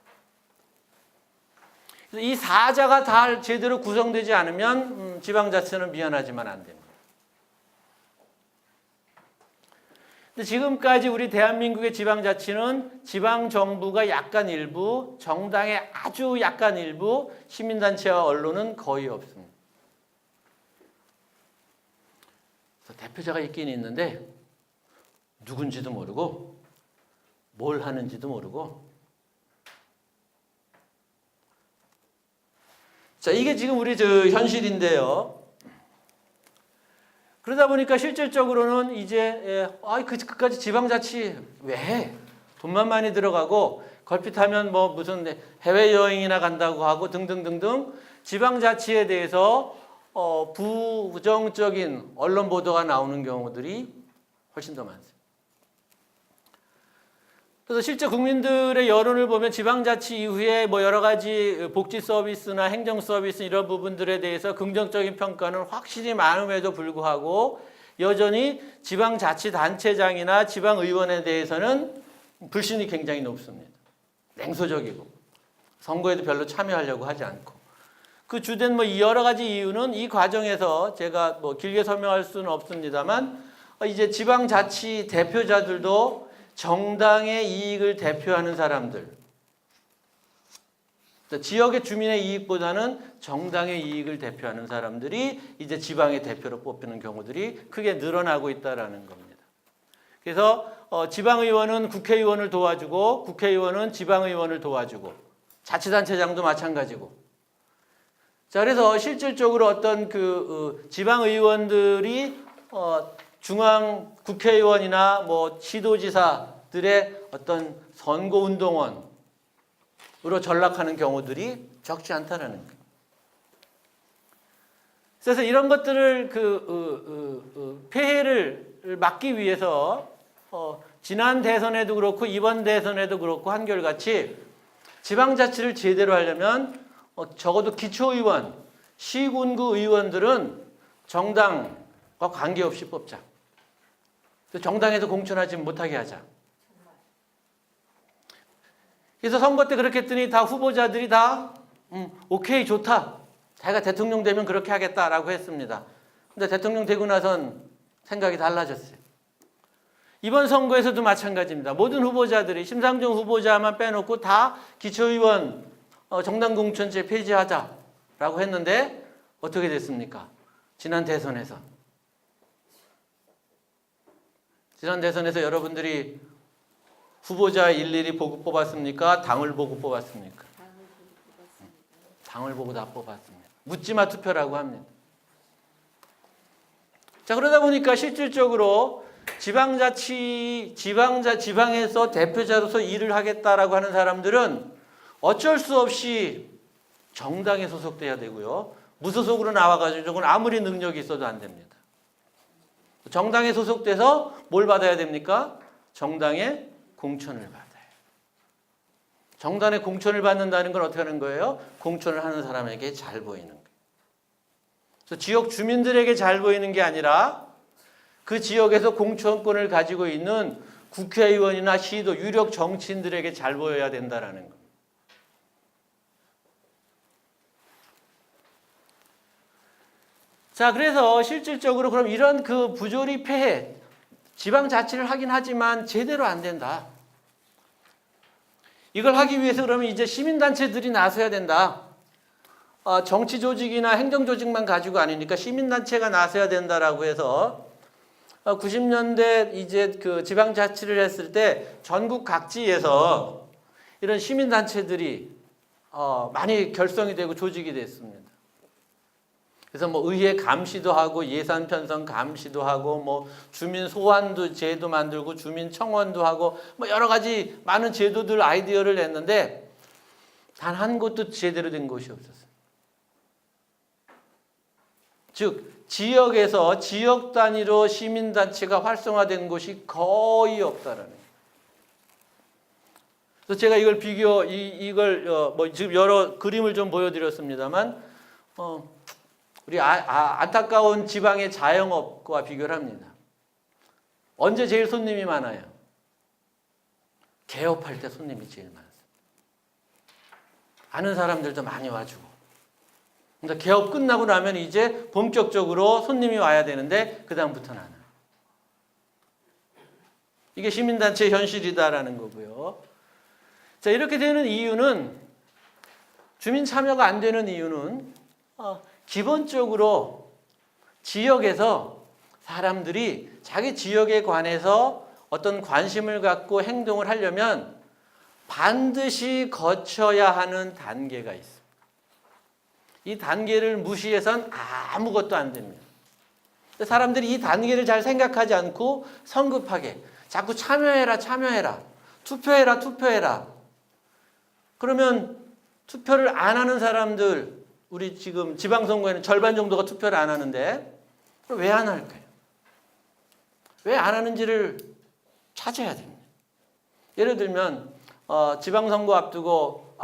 그래서 이 사자가 다 제대로 구성되지 않으면 지방자치는 미안하지만 안 됩니다. 근데 지금까지 우리 대한민국의 지방자치는 지방정부가 약간 일부, 정당의 아주 약간 일부, 시민단체와 언론은 거의 없습니다. 그래서 대표자가 있긴 있는데 누군지도 모르고 뭘 하는지도 모르고. 자, 이게 지금 우리 현실인데요. 그러다 보니까 실질적으로는 이제 그까지 지방자치 왜 해? 돈만 많이 들어가고 걸핏하면 뭐 무슨 해외여행이나 간다고 하고 등등등등 지방자치에 대해서 부정적인 언론 보도가 나오는 경우들이 훨씬 더 많습니다. 그래서 실제 국민들의 여론을 보면 지방자치 이후에 뭐 여러 가지 복지 서비스나 행정 서비스 이런 부분들에 대해서 긍정적인 평가는 확실히 많음에도 불구하고 여전히 지방자치단체장이나 지방의원에 대해서는 불신이 굉장히 높습니다. 냉소적이고 선거에도 별로 참여하려고 하지 않고. 그 주된 뭐 여러 가지 이유는 이 과정에서 제가 뭐 길게 설명할 수는 없습니다만 이제 지방자치 대표자들도 정당의 이익을 대표하는 사람들, 지역의 주민의 이익보다는 정당의 이익을 대표하는 사람들이 이제 지방의 대표로 뽑히는 경우들이 크게 늘어나고 있다는 겁니다. 그래서 지방의원은 국회의원을 도와주고 국회의원은 지방의원을 도와주고 자치단체장도 마찬가지고. 자, 그래서 실질적으로 어떤 지방의원들이 중앙 국회의원이나 뭐 시도지사들의 어떤 선거운동원으로 전락하는 경우들이 적지 않다는 거예요. 그래서 이런 것들을 폐해를 막기 위해서 지난 대선에도 그렇고 이번 대선에도 그렇고 한결같이 지방자치를 제대로 하려면 적어도 기초의원, 시군구 의원들은 정당과 관계없이 뽑자. 정당에도 공천하지 못하게 하자. 그래서 선거 때 그렇게 했더니 다 후보자들이 다 오케이 좋다. 자기가 대통령 되면 그렇게 하겠다라고 했습니다. 근데 대통령 되고 나선 생각이 달라졌어요. 이번 선거에서도 마찬가지입니다. 모든 후보자들이 심상정 후보자만 빼놓고 다 기초의원 정당 공천제 폐지하자라고 했는데 어떻게 됐습니까? 지난 대선에서 여러분들이 후보자 일일이 보고 뽑았습니까? 당을 보고 뽑았습니까? 당을 보고 다 뽑았습니다. 묻지마 투표라고 합니다. 자, 그러다 보니까 실질적으로 지방에서 대표자로서 일을 하겠다라고 하는 사람들은 어쩔 수 없이 정당에 소속돼야 되고요. 무소속으로 나와가지고 아무리 능력이 있어도 안 됩니다. 정당에 소속돼서 뭘 받아야 됩니까? 정당의 공천을 받아요. 정당의 공천을 받는다는 건 어떻게 하는 거예요? 공천을 하는 사람에게 잘 보이는 거예요. 그래서 지역 주민들에게 잘 보이는 게 아니라 그 지역에서 공천권을 가지고 있는 국회의원이나 시도 유력 정치인들에게 잘 보여야 된다는 겁니다. 자, 그래서 실질적으로 그럼 이런 부조리 폐해, 지방자치를 하긴 하지만 제대로 안 된다. 이걸 하기 위해서 그러면 이제 시민단체들이 나서야 된다. 정치 조직이나 행정 조직만 가지고 아니니까 시민단체가 나서야 된다라고 해서 90년대 이제 지방자치를 했을 때 전국 각지에서 이런 시민단체들이 많이 결성이 되고 조직이 됐습니다. 그래서 뭐 의회 감시도 하고 예산 편성 감시도 하고 뭐 주민 소환도 제도 만들고 주민 청원도 하고 뭐 여러 가지 많은 제도들 아이디어를 냈는데 단 한 곳도 제대로 된 곳이 없었어요. 즉 지역에서 지역 단위로 시민단체가 활성화된 곳이 거의 없다라는 거예요. 그래서 제가 이걸 뭐 지금 여러 그림을 좀 보여드렸습니다만 우리 안타까운 지방의 자영업과 비교를 합니다. 언제 제일 손님이 많아요? 개업할 때 손님이 제일 많습니다. 아는 사람들도 많이 와주고. 근데 개업 끝나고 나면 이제 본격적으로 손님이 와야 되는데 그 다음부터는 안 와요. 이게 시민단체의 현실이다라는 거고요. 자, 이렇게 되는 이유는, 주민 참여가 안 되는 이유는 기본적으로 지역에서 사람들이 자기 지역에 관해서 어떤 관심을 갖고 행동을 하려면 반드시 거쳐야 하는 단계가 있습니다. 이 단계를 무시해선 아무것도 안 됩니다. 사람들이 이 단계를 잘 생각하지 않고 성급하게 자꾸 참여해라, 투표해라. 그러면 투표를 안 하는 사람들, 우리 지금 지방선거에는 절반 정도가 투표를 안 하는데 왜 안 할까요? 왜 안 하는지를 찾아야 됩니다. 예를 들면 지방선거 앞두고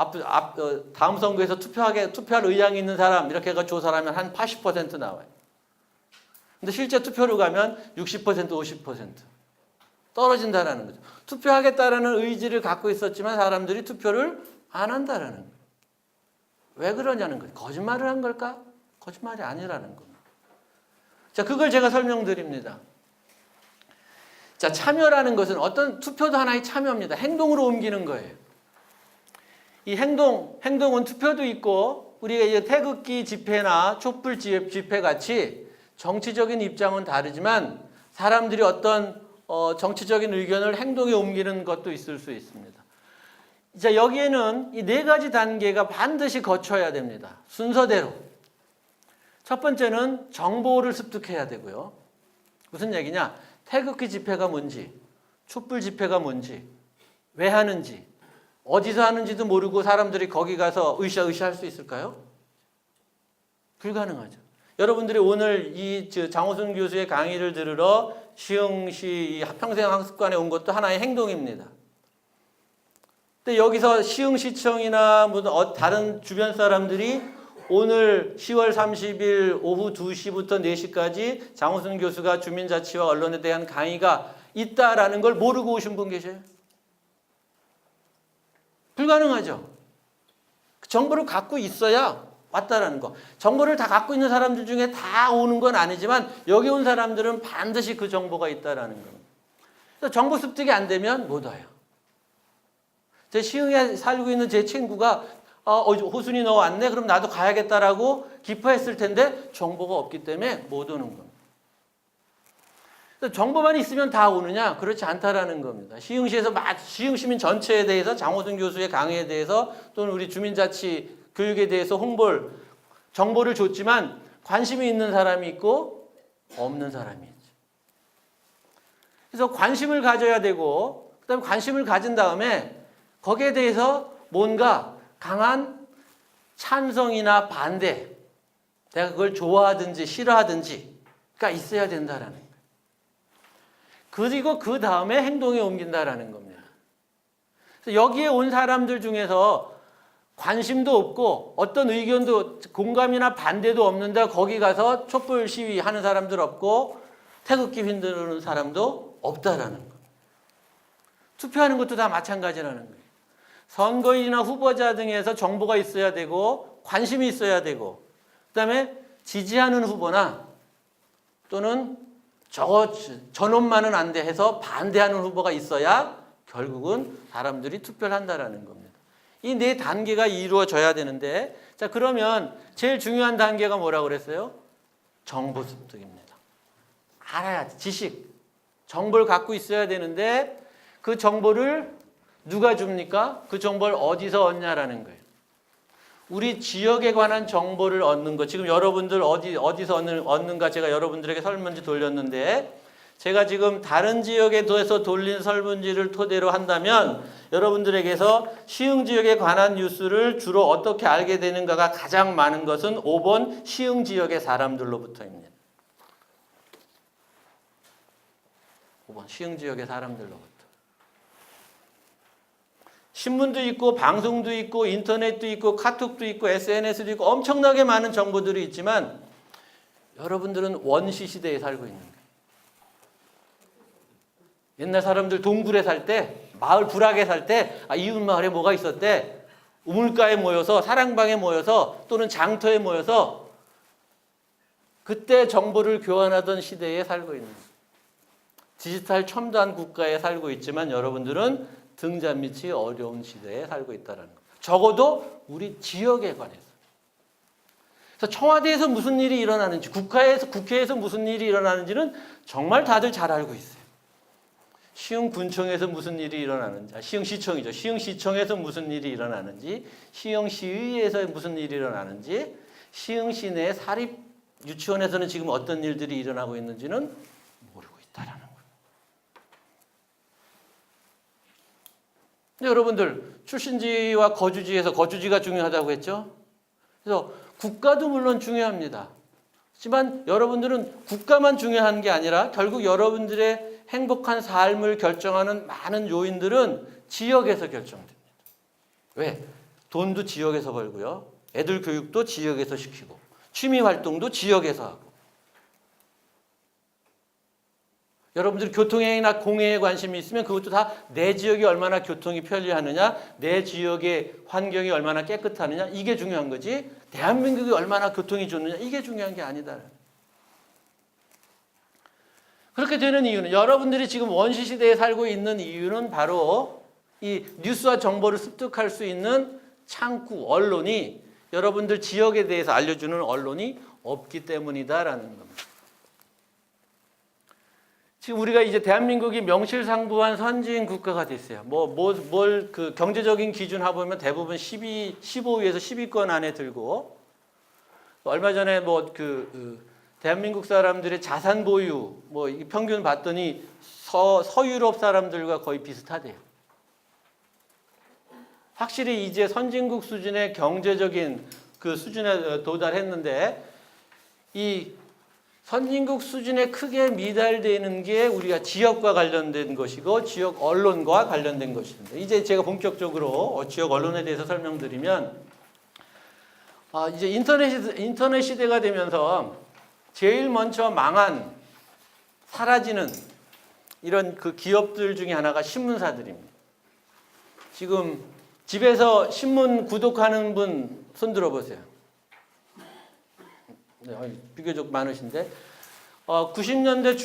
다음 선거에서 투표할 의향이 있는 사람 이렇게 해서 조사를 하면 한 80% 나와요. 근데 실제 투표로 가면 60%, 50% 떨어진다라는 거죠. 투표하겠다라는 의지를 갖고 있었지만 사람들이 투표를 안 한다라는 거예요. 왜 그러냐는 거예요. 거짓말을 한 걸까? 거짓말이 아니라는 겁니다. 자, 그걸 제가 설명드립니다. 자, 참여라는 것은 어떤 투표도 하나의 참여입니다. 행동으로 옮기는 거예요. 이 행동은 투표도 있고 우리가 이제 태극기 집회나 촛불 집회 같이 정치적인 입장은 다르지만 사람들이 어떤 정치적인 의견을 행동에 옮기는 것도 있을 수 있습니다. 자, 여기에는 이 네 가지 단계가 반드시 거쳐야 됩니다. 순서대로. 첫 번째는 정보를 습득해야 되고요. 무슨 얘기냐? 태극기 집회가 뭔지, 촛불 집회가 뭔지, 왜 하는지, 어디서 하는지도 모르고 사람들이 거기 가서 으쌰으쌰 할 수 있을까요? 불가능하죠. 여러분들이 오늘 이 장호순 교수의 강의를 들으러 시흥시 평생학습관에 온 것도 하나의 행동입니다. 근데 여기서 시흥시청이나 다른 주변 사람들이 오늘 10월 30일 오후 2시부터 4시까지 장호순 교수가 주민자치와 언론에 대한 강의가 있다라는 걸 모르고 오신 분 계세요? 불가능하죠. 정보를 갖고 있어야 왔다라는 거. 정보를 다 갖고 있는 사람들 중에 다 오는 건 아니지만 여기 온 사람들은 반드시 그 정보가 있다라는 겁니다. 그래서 정보 습득이 안 되면 못 와요. 제 시흥에 살고 있는 제 친구가 호순이 너 왔네? 그럼 나도 가야겠다라고 기뻐했을 텐데 정보가 없기 때문에 못 오는 겁니다. 정보만 있으면 다 오느냐? 그렇지 않다라는 겁니다. 시흥시에서 시흥 시민 전체에 대해서 장호순 교수의 강의에 대해서 또는 우리 주민자치 교육에 대해서 정보를 줬지만 관심이 있는 사람이 있고 없는 사람이 있죠. 그래서 관심을 가져야 되고 그다음에 관심을 가진 다음에 거기에 대해서 뭔가 강한 찬성이나 반대, 내가 그걸 좋아하든지 싫어하든지가 있어야 된다라는 거예요. 그리고 그 다음에 행동에 옮긴다라는 겁니다. 그래서 여기에 온 사람들 중에서 관심도 없고 어떤 의견도 공감이나 반대도 없는데 거기 가서 촛불 시위하는 사람들 없고 태극기 흔드는 사람도 없다라는 거예요. 투표하는 것도 다 마찬가지라는 거예요. 선거인이나 후보자 등에서 정보가 있어야 되고 관심이 있어야 되고 그다음에 지지하는 후보나 또는 저놈만은 안 돼 해서 반대하는 후보가 있어야 결국은 사람들이 투표를 한다라는 겁니다. 이 네 단계가 이루어져야 되는데 자, 그러면 제일 중요한 단계가 뭐라고 그랬어요? 정보 습득입니다. 알아야지. 지식. 정보를 갖고 있어야 되는데 그 정보를 누가 줍니까? 그 정보를 어디서 얻냐라는 거예요. 우리 지역에 관한 정보를 얻는 것. 지금 여러분들 어디서 얻는가 제가 여러분들에게 설문지 돌렸는데 제가 지금 다른 지역에 대해서 돌린 설문지를 토대로 한다면 여러분들에게서 시흥 지역에 관한 뉴스를 주로 어떻게 알게 되는가가 가장 많은 것은 5번 시흥 지역의 사람들로부터입니다. 5번 시흥 지역의 사람들로부터. 신문도 있고 방송도 있고 인터넷도 있고 카톡도 있고 SNS도 있고 엄청나게 많은 정보들이 있지만 여러분들은 원시 시대에 살고 있는 거예요. 옛날 사람들 동굴에 살 때, 마을 부락에 살 때 이웃 마을에 뭐가 있었대? 우물가에 모여서 사랑방에 모여서 또는 장터에 모여서 그때 정보를 교환하던 시대에 살고 있는 디지털 첨단 국가에 살고 있지만 여러분들은 등잔 밑이 어려운 시대에 살고 있다는 것. 적어도 우리 지역에 관해서. 그래서 청와대에서 무슨 일이 일어나는지, 국회에서 무슨 일이 일어나는지는 정말 다들 잘 알고 있어요. 시흥군청에서 무슨 일이 일어나는지, 시흥시청이죠. 시흥시청에서 무슨 일이 일어나는지, 시흥시의회에서 무슨 일이 일어나는지, 시흥시 내 사립 유치원에서는 지금 어떤 일들이 일어나고 있는지는 모르고 있다라는 거예요. 근데 여러분들 출신지와 거주지에서 거주지가 중요하다고 했죠. 그래서 국가도 물론 중요합니다. 하지만 여러분들은 국가만 중요한 게 아니라 결국 여러분들의 행복한 삶을 결정하는 많은 요인들은 지역에서 결정됩니다. 왜? 돈도 지역에서 벌고요. 애들 교육도 지역에서 시키고 취미 활동도 지역에서 하고 여러분들이 교통이나 공해에 관심이 있으면 그것도 다 내 지역이 얼마나 교통이 편리하느냐, 내 지역의 환경이 얼마나 깨끗하느냐 이게 중요한 거지 대한민국이 얼마나 교통이 좋느냐 이게 중요한 게 아니다. 그렇게 되는 이유는 여러분들이 지금 원시시대에 살고 있는 이유는 바로 이 뉴스와 정보를 습득할 수 있는 창구, 언론이 여러분들 지역에 대해서 알려주는 언론이 없기 때문이다라는 겁니다. 지금 우리가 이제 대한민국이 명실상부한 선진 국가가 됐어요. 그 경제적인 기준 해보면 대부분 15위에서 10위권 안에 들고 얼마 전에 대한민국 사람들의 자산 보유 평균 봤더니 서유럽 사람들과 거의 비슷하대요. 확실히 이제 선진국 수준의 경제적인 그 수준에 도달했는데 이 선진국 수준에 크게 미달되는 게 우리가 지역과 관련된 것이고 지역 언론과 관련된 것입니다. 이제 제가 본격적으로 지역 언론에 대해서 설명드리면 이제 인터넷 시대가 되면서 제일 먼저 사라지는 이런 그 기업들 중에 하나가 신문사들입니다. 지금 집에서 신문 구독하는 분 손 들어보세요. 네, 비교적 많으신데 90년대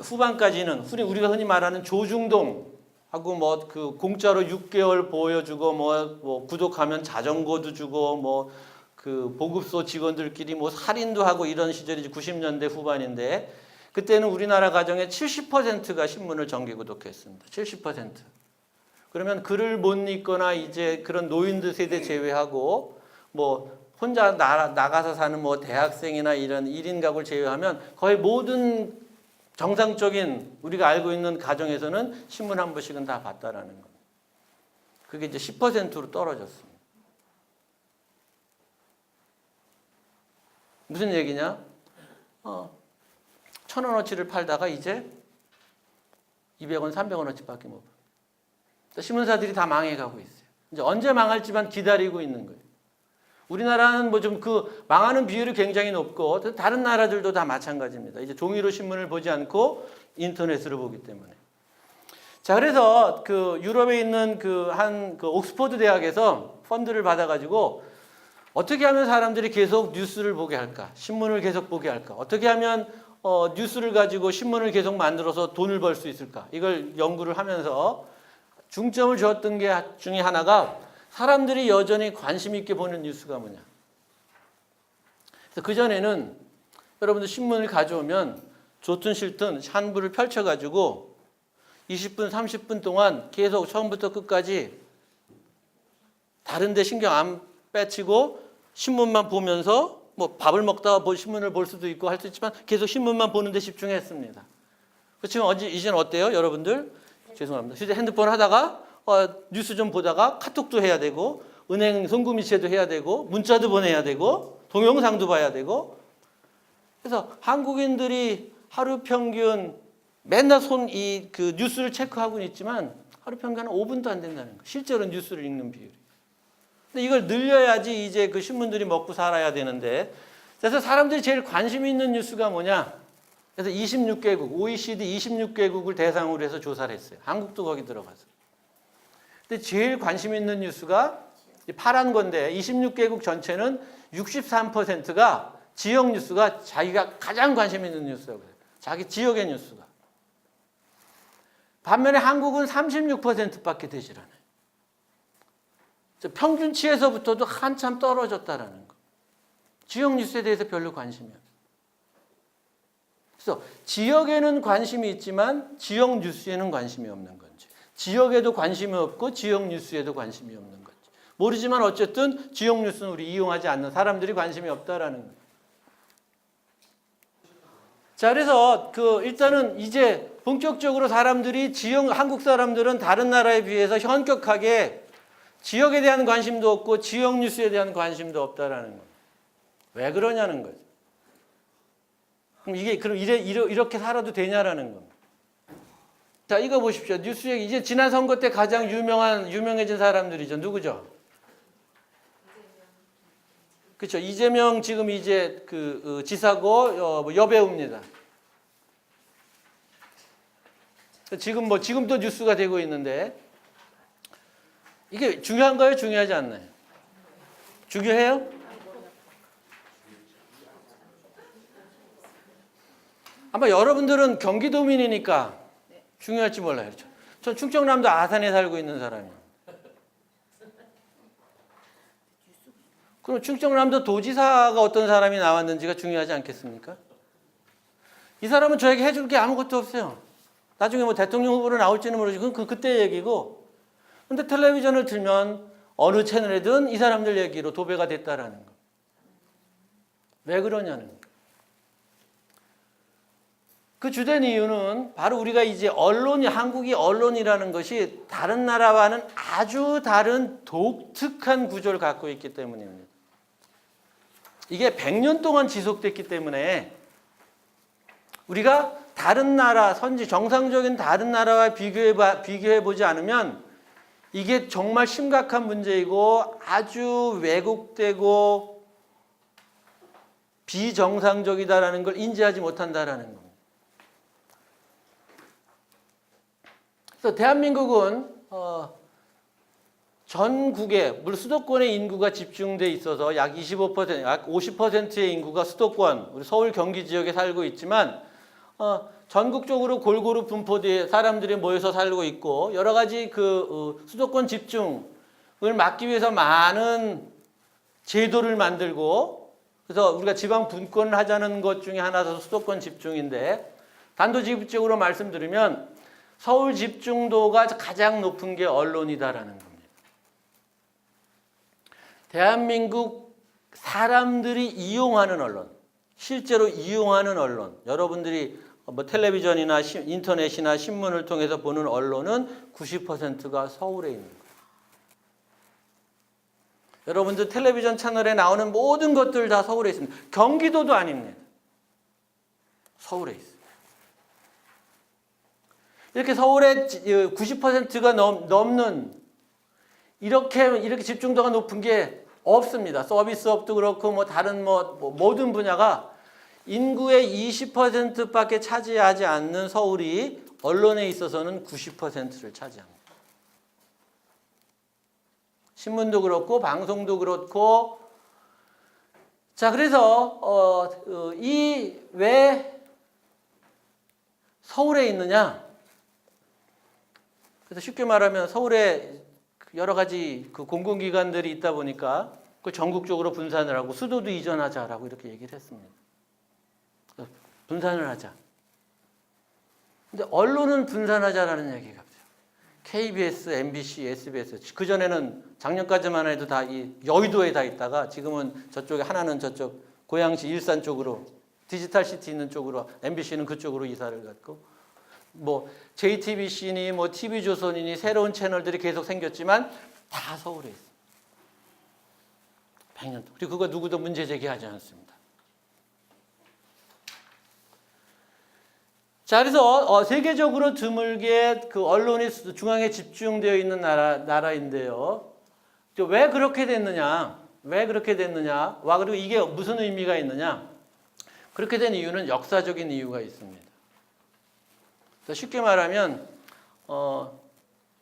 후반까지는 우리가 흔히 말하는 조중동하고 그 공짜로 6개월 보여주고 뭐 구독하면 자전거도 주고 그 보급소 직원들끼리 살인도 하고 이런 시절이 90년대 후반인데 그때는 우리나라 가정의 70%가 신문을 정기 구독했습니다. 70%. 그러면 글을 못 읽거나 이제 그런 노인들 세대 제외하고 혼자 나가서 사는 대학생이나 이런 1인 가구를 제외하면 거의 모든 정상적인 우리가 알고 있는 가정에서는 신문 한 부씩은 다 봤다라는 겁니다. 그게 이제 10%로 떨어졌습니다. 무슨 얘기냐? 1,000원어치를 팔다가 이제 200원, 300원어치밖에 못 팔아요. 신문사들이 다 망해가고 있어요. 이제 언제 망할지만 기다리고 있는 거예요. 우리나라는 망하는 비율이 굉장히 높고 다른 나라들도 다 마찬가지입니다. 이제 종이로 신문을 보지 않고 인터넷으로 보기 때문에. 자, 그래서 그 유럽에 있는 한 옥스퍼드 대학에서 펀드를 받아가지고 어떻게 하면 사람들이 계속 뉴스를 보게 할까? 신문을 계속 보게 할까? 어떻게 하면 뉴스를 가지고 신문을 계속 만들어서 돈을 벌 수 있을까? 이걸 연구를 하면서 중점을 주었던 게 중에 하나가 사람들이 여전히 관심 있게 보는 뉴스가 뭐냐. 그래서 그전에는 여러분들 신문을 가져오면 좋든 싫든 한부를 펼쳐가지고 20분, 30분 동안 계속 처음부터 끝까지 다른 데 신경 안 빼치고 신문만 보면서 밥을 먹다가 신문을 볼 수도 있고 할 수 있지만 계속 신문만 보는 데 집중했습니다. 그렇지만 이제는 어때요? 여러분들? 죄송합니다. 휴대 핸드폰 하다가 뉴스 좀 보다가 카톡도 해야 되고 은행 송금이체도 해야 되고 문자도 보내야 되고 동영상도 봐야 되고 그래서 한국인들이 하루 평균 맨날 그 뉴스를 체크하고 있지만 하루 평균 한 5분도 안 된다는 거예요. 실제로 뉴스를 읽는 비율이. 근데 이걸 늘려야지 이제 그 신문들이 먹고 살아야 되는데 그래서 사람들이 제일 관심 있는 뉴스가 뭐냐? 그래서 26개국, OECD 26개국을 대상으로 해서 조사를 했어요. 한국도 거기 들어가서. 근데 제일 관심 있는 뉴스가 이 파란 건데 26개국 전체는 63%가 지역 뉴스가 자기가 가장 관심 있는 뉴스라고 해요. 자기 지역의 뉴스가. 반면에 한국은 36%밖에 되질 않아요. 평균치에서부터도 한참 떨어졌다라는 거. 지역 뉴스에 대해서 별로 관심이 없어요. 그래서 지역에는 관심이 있지만 지역 뉴스에는 관심이 없는 건지, 지역에도 관심이 없고 지역 뉴스에도 관심이 없는 건지 모르지만 어쨌든 지역 뉴스는 우리 이용하지 않는 사람들이 관심이 없다라는 거예요. 자, 그래서 일단은 이제 본격적으로 사람들이 한국 사람들은 다른 나라에 비해서 현격하게 지역에 대한 관심도 없고 지역 뉴스에 대한 관심도 없다라는 거예요. 왜 그러냐는 거죠. 그럼 이렇게 살아도 되냐라는 겁니다. 자, 이거 보십시오. 뉴스에 이제 지난 선거 때 가장 유명해진 사람들이죠. 누구죠? 그렇죠. 이재명 지금 이제 지사고 여배우입니다. 지금도 뉴스가 되고 있는데 이게 중요한가요? 중요하지 않나요? 중요해요? 아마 여러분들은 경기도민이니까 중요할지 몰라요. 그렇죠? 전 충청남도 아산에 살고 있는 사람이에요. 그럼 충청남도 도지사가 어떤 사람이 나왔는지가 중요하지 않겠습니까? 이 사람은 저에게 해줄 게 아무것도 없어요. 나중에 뭐 대통령 후보로 나올지는 모르지. 그건 그때 얘기고. 근데 텔레비전을 틀면 어느 채널이든 이 사람들 얘기로 도배가 됐다라는 거. 왜 그러냐는 거. 그 주된 이유는 바로 우리가 이제 한국이 언론이라는 것이 다른 나라와는 아주 다른 독특한 구조를 갖고 있기 때문입니다. 이게 100년 동안 지속됐기 때문에 우리가 다른 나라, 정상적인 다른 나라와 비교해보지 않으면 이게 정말 심각한 문제이고 아주 왜곡되고 비정상적이다라는 걸 인지하지 못한다라는 겁니다. 그래서 대한민국은 전국에 물론 수도권의 인구가 집중돼 있어서 약 25%, 약 50%의 인구가 수도권, 우리 서울 경기 지역에 살고 있지만 전국적으로 골고루 분포돼 사람들이 모여서 살고 있고 여러 가지 수도권 집중을 막기 위해서 많은 제도를 만들고 그래서 우리가 지방 분권을 하자는 것 중에 하나가 수도권 집중인데 단도직입적으로 말씀드리면 서울 집중도가 가장 높은 게 언론이다라는 겁니다. 대한민국 사람들이 이용하는 언론, 실제로 이용하는 언론, 여러분들이 뭐 텔레비전이나 인터넷이나 신문을 통해서 보는 언론은 90%가 서울에 있는 거예요. 여러분들 텔레비전 채널에 나오는 모든 것들 다 서울에 있습니다. 경기도도 아닙니다. 서울에 있어요. 이렇게 서울에 90%가 넘는 이렇게 집중도가 높은 게 없습니다. 서비스업도 그렇고 뭐 다른 모든 분야가 인구의 20%밖에 차지하지 않는 서울이 언론에 있어서는 90%를 차지합니다. 신문도 그렇고 방송도 그렇고 자 그래서 왜 서울에 있느냐? 그래서 쉽게 말하면 서울에 여러 가지 공공기관들이 있다 보니까 그 전국적으로 분산을 하고 수도도 이전하자라고 이렇게 얘기를 했습니다. 분산을 하자. 근데 언론은 분산하자라는 얘기가 없어요. KBS, MBC, SBS 그전에는 작년까지만 해도 다 여의도에 다 있다가 지금은 저쪽에 하나는 저쪽 고양시 일산 쪽으로 디지털 시티 있는 쪽으로 MBC는 그쪽으로 이사를 갔고 뭐 JTBC니 뭐 TV조선이니 새로운 채널들이 계속 생겼지만 다 서울에 있어요. 100년 동안. 그리고 그거 누구도 문제 제기하지 않습니다. 자, 그래서 세계적으로 드물게 언론이 중앙에 집중되어 있는 나라인데요. 왜 그렇게 됐느냐? 그리고 이게 무슨 의미가 있느냐? 그렇게 된 이유는 역사적인 이유가 있습니다. 쉽게 말하면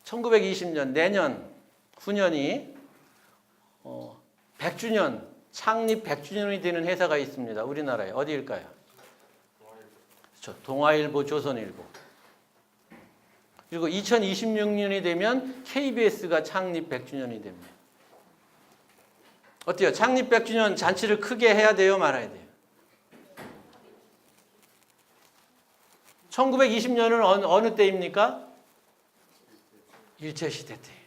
1920년 내년 후년이 100주년, 창립 100주년이 되는 회사가 있습니다. 우리나라에. 어디일까요? 그렇죠. 동아일보, 조선일보. 그리고 2026년이 되면 KBS가 창립 100주년이 됩니다. 어때요? 창립 100주년 잔치를 크게 해야 돼요? 말아야 돼요? 1920년은 어느 때입니까? 일제시대 때예요.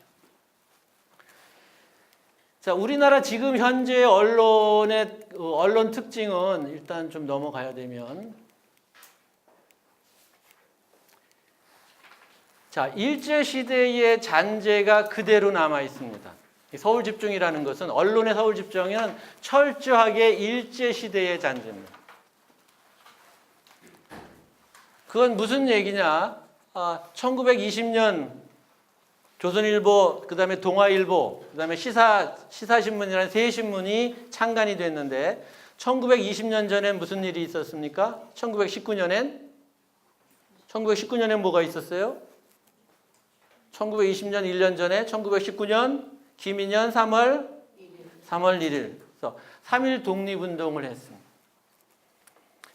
자, 우리나라 지금 현재 언론 특징은 일단 좀 넘어가야 되면, 자, 일제시대의 잔재가 그대로 남아 있습니다. 서울 집중이라는 것은, 언론의 서울 집중은 철저하게 일제시대의 잔재입니다. 그건 무슨 얘기냐? 1920년 조선일보, 그 다음에 동아일보, 그 다음에 시사신문이라는 세 신문이 창간이 됐는데 1920년 전엔 무슨 일이 있었습니까? 1919년엔 뭐가 있었어요? 1920년 1년 전에 1919년 김인현 3월 1일. 그래서 3.1 독립운동을 했습니다.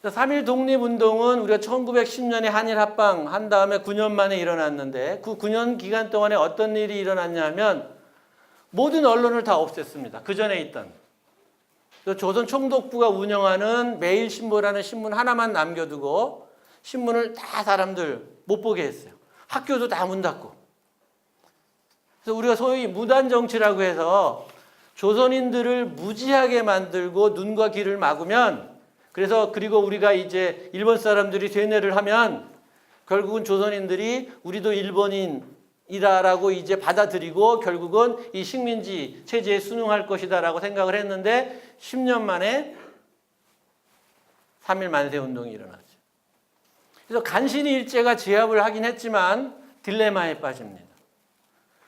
3.1 독립운동은 우리가 1910년에 한일 합방 한 다음에 9년 만에 일어났는데 그 9년 기간 동안에 어떤 일이 일어났냐면 모든 언론을 다 없앴습니다. 그 전에 있던. 조선 총독부가 운영하는 매일신보라는 신문 하나만 남겨두고 신문을 다 사람들 못 보게 했어요. 학교도 다 문 닫고. 그래서 우리가 소위 무단정치라고 해서 조선인들을 무지하게 만들고 눈과 귀를 막으면, 그리고 우리가 이제 일본 사람들이 세뇌를 하면 결국은 조선인들이 우리도 일본인이다라고 이제 받아들이고 결국은 이 식민지 체제에 순응할 것이다라고 생각을 했는데 10년 만에 3.1 만세운동이 일어났죠. 그래서 간신히 일제가 제압을 하긴 했지만 딜레마에 빠집니다.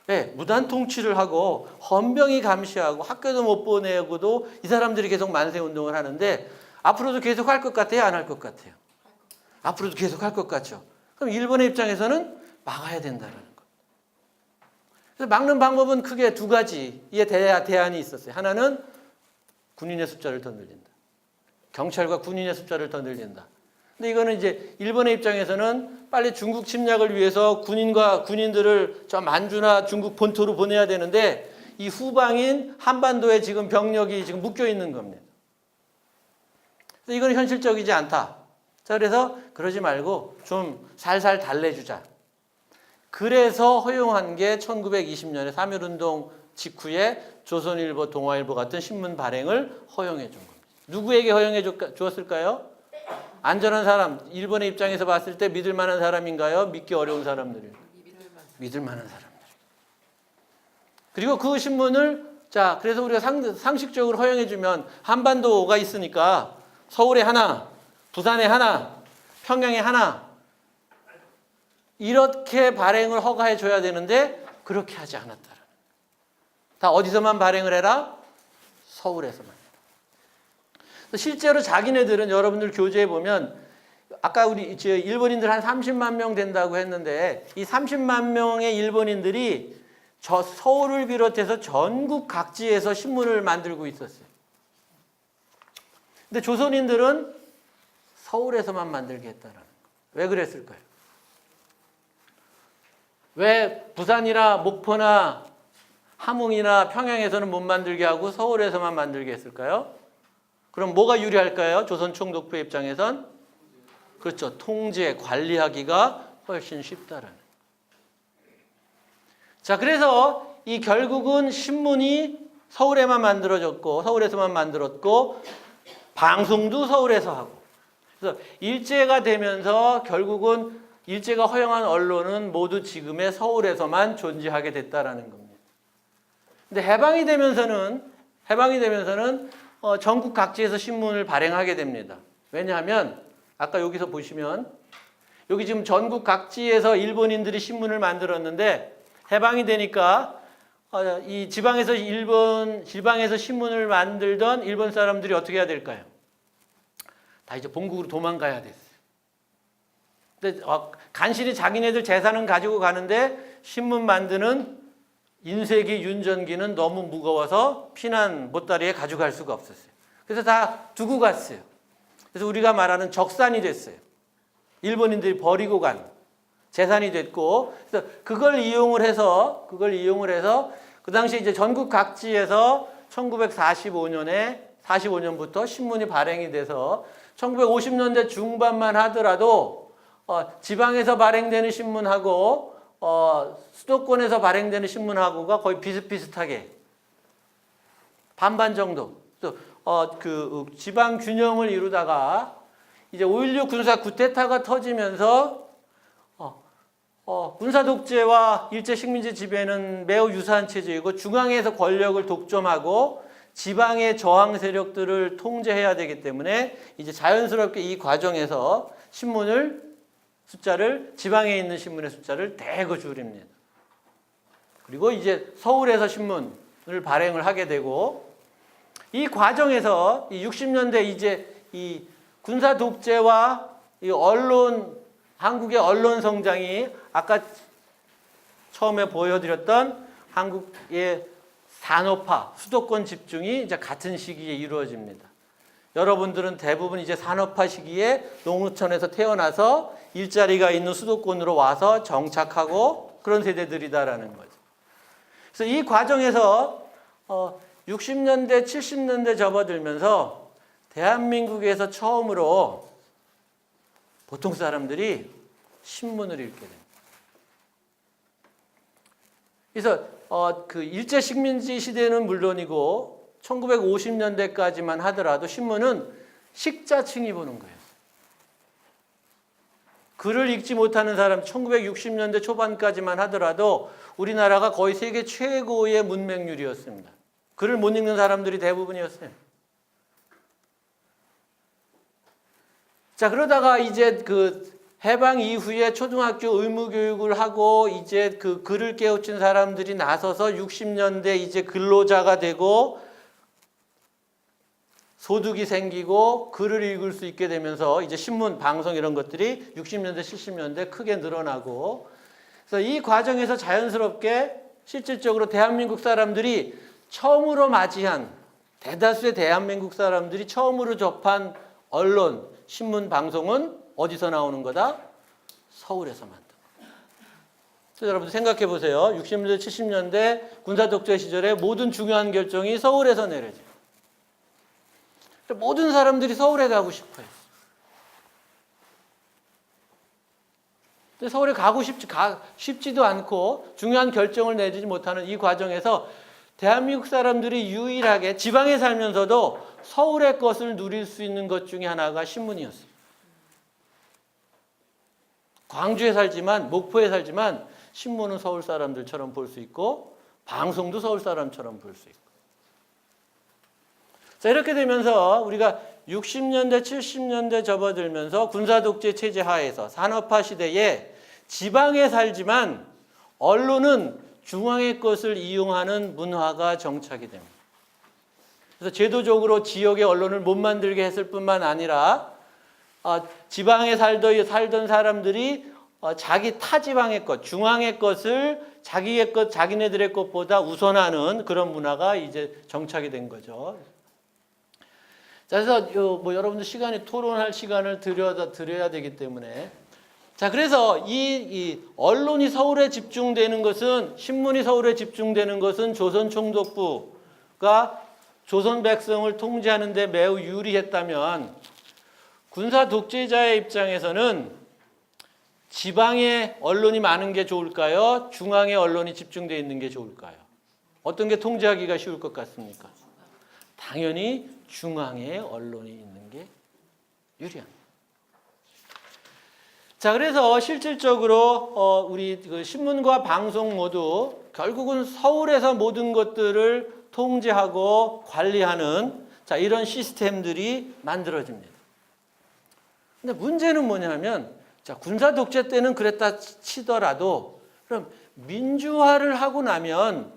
네, 무단 통치를 하고 헌병이 감시하고 학교도 못 보내고도 이 사람들이 계속 만세운동을 하는데 앞으로도 계속 할 것 같아요? 안 할 것 같아요? 앞으로도 계속 할 것 같죠? 그럼 일본의 입장에서는 막아야 된다는 거. 그래서 막는 방법은 크게 두 가지의 대안이 있었어요. 하나는 군인의 숫자를 더 늘린다. 경찰과 군인의 숫자를 더 늘린다. 근데 이거는 이제 일본의 입장에서는 빨리 중국 침략을 위해서 군인들을 저 만주나 중국 본토로 보내야 되는데 이 후방인 한반도에 지금 병력이 지금 묶여 있는 겁니다. 그래서 이건 현실적이지 않다. 자, 그래서 그러지 말고 좀 살살 달래주자. 그래서 허용한 게 1920년에 3.1운동 직후에 조선일보, 동아일보 같은 신문 발행을 허용해 준 겁니다. 누구에게 허용해 주었을까요? 안전한 사람, 일본의 입장에서 봤을 때 믿을 만한 사람인가요? 믿기 어려운 사람들이요. 믿을 만한 사람들. 그리고 그 신문을, 자, 그래서 우리가 상식적으로 허용해 주면 한반도가 있으니까 서울에 하나, 부산에 하나, 평양에 하나 이렇게 발행을 허가해 줘야 되는데 그렇게 하지 않았다는. 다 어디서만 발행을 해라? 서울에서만. 실제로 자기네들은 여러분들 교재에 보면 아까 우리 일본인들 한 30만 명 된다고 했는데 이 30만 명의 일본인들이 저 서울을 비롯해서 전국 각지에서 신문을 만들고 있었어요. 근데 조선인들은 서울에서만 만들게 했다는 거예요. 왜 그랬을까요? 왜 부산이나 목포나 함흥이나 평양에서는 못 만들게 하고 서울에서만 만들게 했을까요? 그럼 뭐가 유리할까요? 조선 총독부 입장에선? 그렇죠. 통제, 관리하기가 훨씬 쉽다라는. 자, 그래서 이 결국은 신문이 서울에만 만들어졌고, 서울에서만 만들었고, 방송도 서울에서 하고. 그래서 일제가 되면서 결국은 일제가 허용한 언론은 모두 지금의 서울에서만 존재하게 됐다라는 겁니다. 근데 해방이 되면서는 전국 각지에서 신문을 발행하게 됩니다. 왜냐하면 아까 여기서 보시면 여기 지금 전국 각지에서 일본인들이 신문을 만들었는데 해방이 되니까 이 지방에서 신문을 만들던 일본 사람들이 어떻게 해야 될까요? 다 이제 본국으로 도망가야 됐어요. 근데 간신히 자기네들 재산은 가지고 가는데 신문 만드는 인쇄기, 윤전기는 너무 무거워서 피난 보따리에 가져갈 수가 없었어요. 그래서 다 두고 갔어요. 그래서 우리가 말하는 적산이 됐어요. 일본인들이 버리고 간 재산이 됐고, 그래서 그걸 이용을 해서 그 당시 이제 전국 각지에서 1945년부터 신문이 발행이 돼서 1950년대 중반만 하더라도 지방에서 발행되는 신문하고 수도권에서 발행되는 신문하고가 거의 비슷비슷하게 반반 정도. 그 지방 균형을 이루다가 이제 5.16 군사 쿠데타가 터지면서 군사 독재와 일제 식민지 지배는 매우 유사한 체제이고 중앙에서 권력을 독점하고 지방의 저항 세력들을 통제해야 되기 때문에 이제 자연스럽게 이 과정에서 숫자를 지방에 있는 신문의 숫자를 대거 줄입니다. 그리고 이제 서울에서 신문을 발행을 하게 되고 이 과정에서 이 60년대 이제 이 군사 독재와 이 한국의 언론 성장이 아까 처음에 보여드렸던 한국의 산업화, 수도권 집중이 이제 같은 시기에 이루어집니다. 여러분들은 대부분 이제 산업화 시기에 농어촌에서 태어나서 일자리가 있는 수도권으로 와서 정착하고 그런 세대들이다라는 거죠. 그래서 이 과정에서 60년대, 70년대 접어들면서 대한민국에서 처음으로 보통 사람들이 신문을 읽게 됩니다. 그래서 그 일제 식민지 시대는 물론이고 1950년대까지만 하더라도 신문은 식자층이 보는 거예요. 글을 읽지 못하는 사람 1960년대 초반까지만 하더라도 우리나라가 거의 세계 최고의 문맹률이었습니다. 글을 못 읽는 사람들이 대부분이었어요. 자, 그러다가 이제 그 해방 이후에 초등학교 의무 교육을 하고 이제 그 글을 깨우친 사람들이 나서서 60년대 이제 근로자가 되고 소득이 생기고 글을 읽을 수 있게 되면서 이제 신문, 방송 이런 것들이 60년대, 70년대 크게 늘어나고 그래서 이 과정에서 자연스럽게 실질적으로 대한민국 사람들이 처음으로 맞이한 대다수의 대한민국 사람들이 처음으로 접한 언론, 신문, 방송은 어디서 나오는 거다? 서울에서 만든 거다. 그래서 여러분들 생각해 보세요. 60년대, 70년대 군사 독재 시절에 모든 중요한 결정이 서울에서 내려져요. 모든 사람들이 서울에 가고 싶어요. 근데 서울에 가고 쉽지도 않고 중요한 결정을 내지 못하는 이 과정에서 대한민국 사람들이 유일하게 지방에 살면서도 서울의 것을 누릴 수 있는 것 중에 하나가 신문이었어요. 광주에 살지만 목포에 살지만 신문은 서울 사람들처럼 볼 수 있고 방송도 서울 사람처럼 볼 수 있고 자 이렇게 되면서 우리가 60년대 70년대 접어들면서 군사독재 체제 하에서 산업화 시대에 지방에 살지만 언론은 중앙의 것을 이용하는 문화가 정착이 됩니다. 그래서 제도적으로 지역의 언론을 못 만들게 했을 뿐만 아니라 지방에 살던 사람들이 자기 타 지방의 것, 중앙의 것을 자기네들의 것보다 우선하는 그런 문화가 이제 정착이 된 거죠. 자, 그래서 뭐 여러분들 토론할 시간을 드려야 되기 때문에 자, 그래서 이 언론이 서울에 집중되는 것은 신문이 서울에 집중되는 것은 조선 총독부가 조선 백성을 통제하는 데 매우 유리했다면 군사 독재자의 입장에서는 지방에 언론이 많은 게 좋을까요? 중앙에 언론이 집중되어 있는 게 좋을까요? 어떤 게 통제하기가 쉬울 것 같습니까? 당연히 중앙에 언론이 있는 게 유리합니다. 자, 그래서 실질적으로 우리 그 신문과 방송 모두 결국은 서울에서 모든 것들을 통제하고 관리하는 자, 이런 시스템들이 만들어집니다. 근데 문제는 뭐냐면 자, 군사 독재 때는 그랬다 치더라도 그럼 민주화를 하고 나면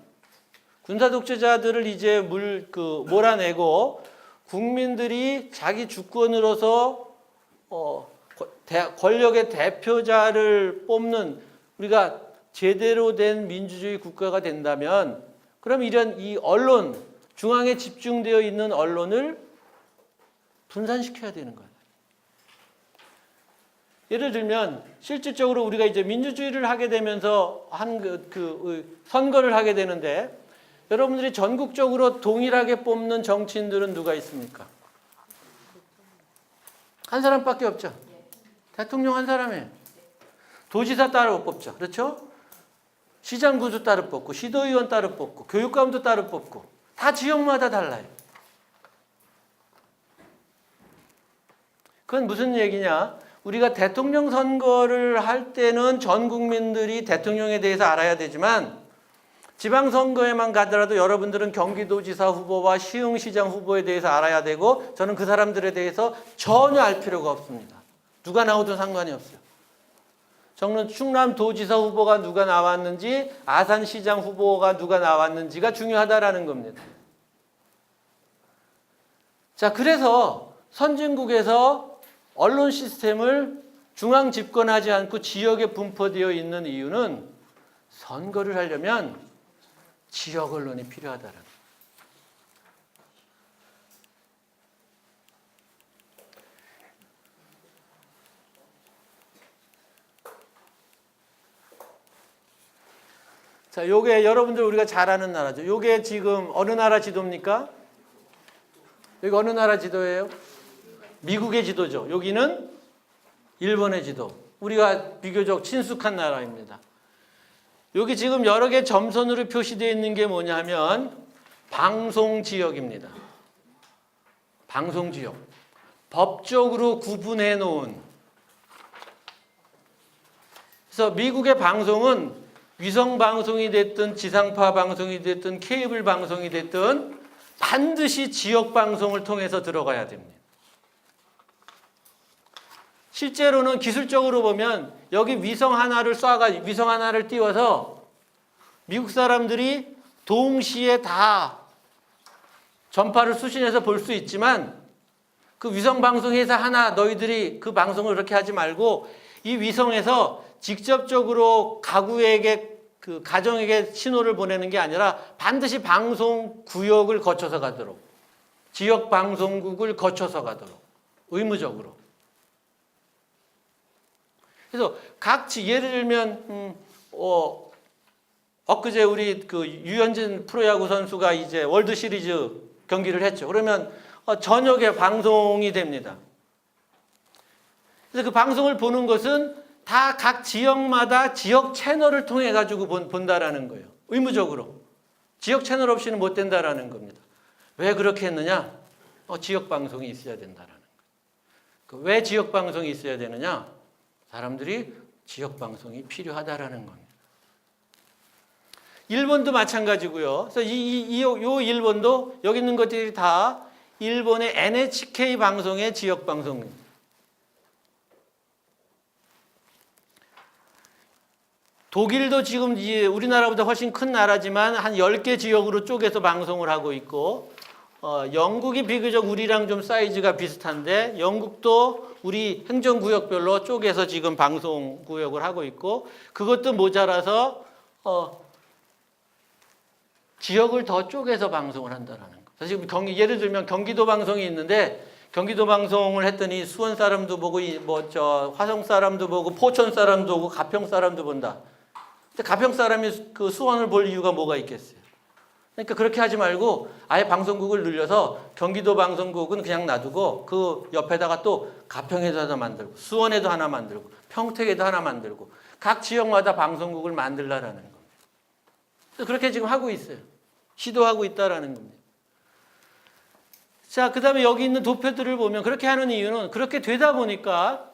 군사 독재자들을 이제 몰아내고 국민들이 자기 주권으로서 권력의 대표자를 뽑는 우리가 제대로 된 민주주의 국가가 된다면 그럼 이런 이 언론, 중앙에 집중되어 있는 언론을 분산시켜야 되는 거예요. 예를 들면 실질적으로 우리가 이제 민주주의를 하게 되면서 선거를 하게 되는데 여러분들이 전국적으로 동일하게 뽑는 정치인들은 누가 있습니까? 한 사람밖에 없죠. 대통령 한 사람이에요. 도지사 따로 뽑죠. 그렇죠? 시장구도 따로 뽑고 시도의원 따로 뽑고 교육감도 따로 뽑고 다 지역마다 달라요. 그건 무슨 얘기냐? 우리가 대통령 선거를 할 때는 전 국민들이 대통령에 대해서 알아야 되지만 지방선거에만 가더라도 여러분들은 경기도지사 후보와 시흥시장 후보에 대해서 알아야 되고 저는 그 사람들에 대해서 전혀 알 필요가 없습니다. 누가 나오든 상관이 없어요. 저는 충남도지사 후보가 누가 나왔는지 아산시장 후보가 누가 나왔는지가 중요하다라는 겁니다. 자, 그래서 선진국에서 언론 시스템을 중앙 집권하지 않고 지역에 분포되어 있는 이유는 선거를 하려면 지역 언론이 필요하다는 거예요. 자, 요게 여러분들 우리가 잘 아는 나라죠. 요게 지금 어느 나라 지도입니까? 여기 어느 나라 지도예요? 미국의 지도죠. 여기는 일본의 지도. 우리가 비교적 친숙한 나라입니다. 여기 지금 여러 개 점선으로 표시되어 있는 게 뭐냐면 방송지역입니다. 방송지역. 법적으로 구분해 놓은. 그래서 미국의 방송은 위성방송이 됐든 지상파 방송이 됐든 케이블 방송이 됐든 반드시 지역방송을 통해서 들어가야 됩니다. 실제로는 기술적으로 보면 여기 위성 하나를 띄워서 미국 사람들이 동시에 다 전파를 수신해서 볼 수 있지만 그 위성 방송회사 하나 너희들이 그 방송을 그렇게 하지 말고 이 위성에서 직접적으로 그 가정에게 신호를 보내는 게 아니라 반드시 방송 구역을 거쳐서 가도록 지역 방송국을 거쳐서 가도록 의무적으로. 그래서 예를 들면 엊그제 우리 그 유현진 프로야구 선수가 이제 월드 시리즈 경기를 했죠. 그러면 저녁에 방송이 됩니다. 그래서 그 방송을 보는 것은 다 각 지역마다 지역 채널을 통해 가지고 본다라는 거예요. 의무적으로. 지역 채널 없이는 못 된다라는 겁니다. 왜 그렇게 했느냐? 지역 방송이 있어야 된다라는 거예요. 왜 지역 방송이 있어야 되느냐? 사람들이 지역 방송이 필요하다라는 겁니다. 일본도 마찬가지고요. 그래서 요 일본도 여기 있는 것들이 다 일본의 NHK 방송의 지역 방송입니다. 독일도 지금 우리나라보다 훨씬 큰 나라지만 한 10개 지역으로 쪼개서 방송을 하고 있고 영국이 비교적 우리랑 좀 사이즈가 비슷한데 영국도 우리 행정구역별로 쪼개서 지금 방송구역을 하고 있고 그것도 모자라서 지역을 더 쪼개서 방송을 한다는 거. 지금 예를 들면 경기도 방송이 있는데 경기도 방송을 했더니 수원 사람도 보고 화성 사람도 보고 포천 사람도 보고 가평 사람도 본다. 근데 가평 사람이 그 수원을 볼 이유가 뭐가 있겠어요? 그러니까 그렇게 하지 말고 아예 방송국을 늘려서 경기도 방송국은 그냥 놔두고 그 옆에다가 또 가평에도 하나 만들고 수원에도 하나 만들고 평택에도 하나 만들고 각 지역마다 방송국을 만들라라는 겁니다. 그렇게 지금 하고 있어요. 시도하고 있다라는 겁니다. 자, 그 다음에 여기 있는 도표들을 보면 그렇게 하는 이유는 그렇게 되다 보니까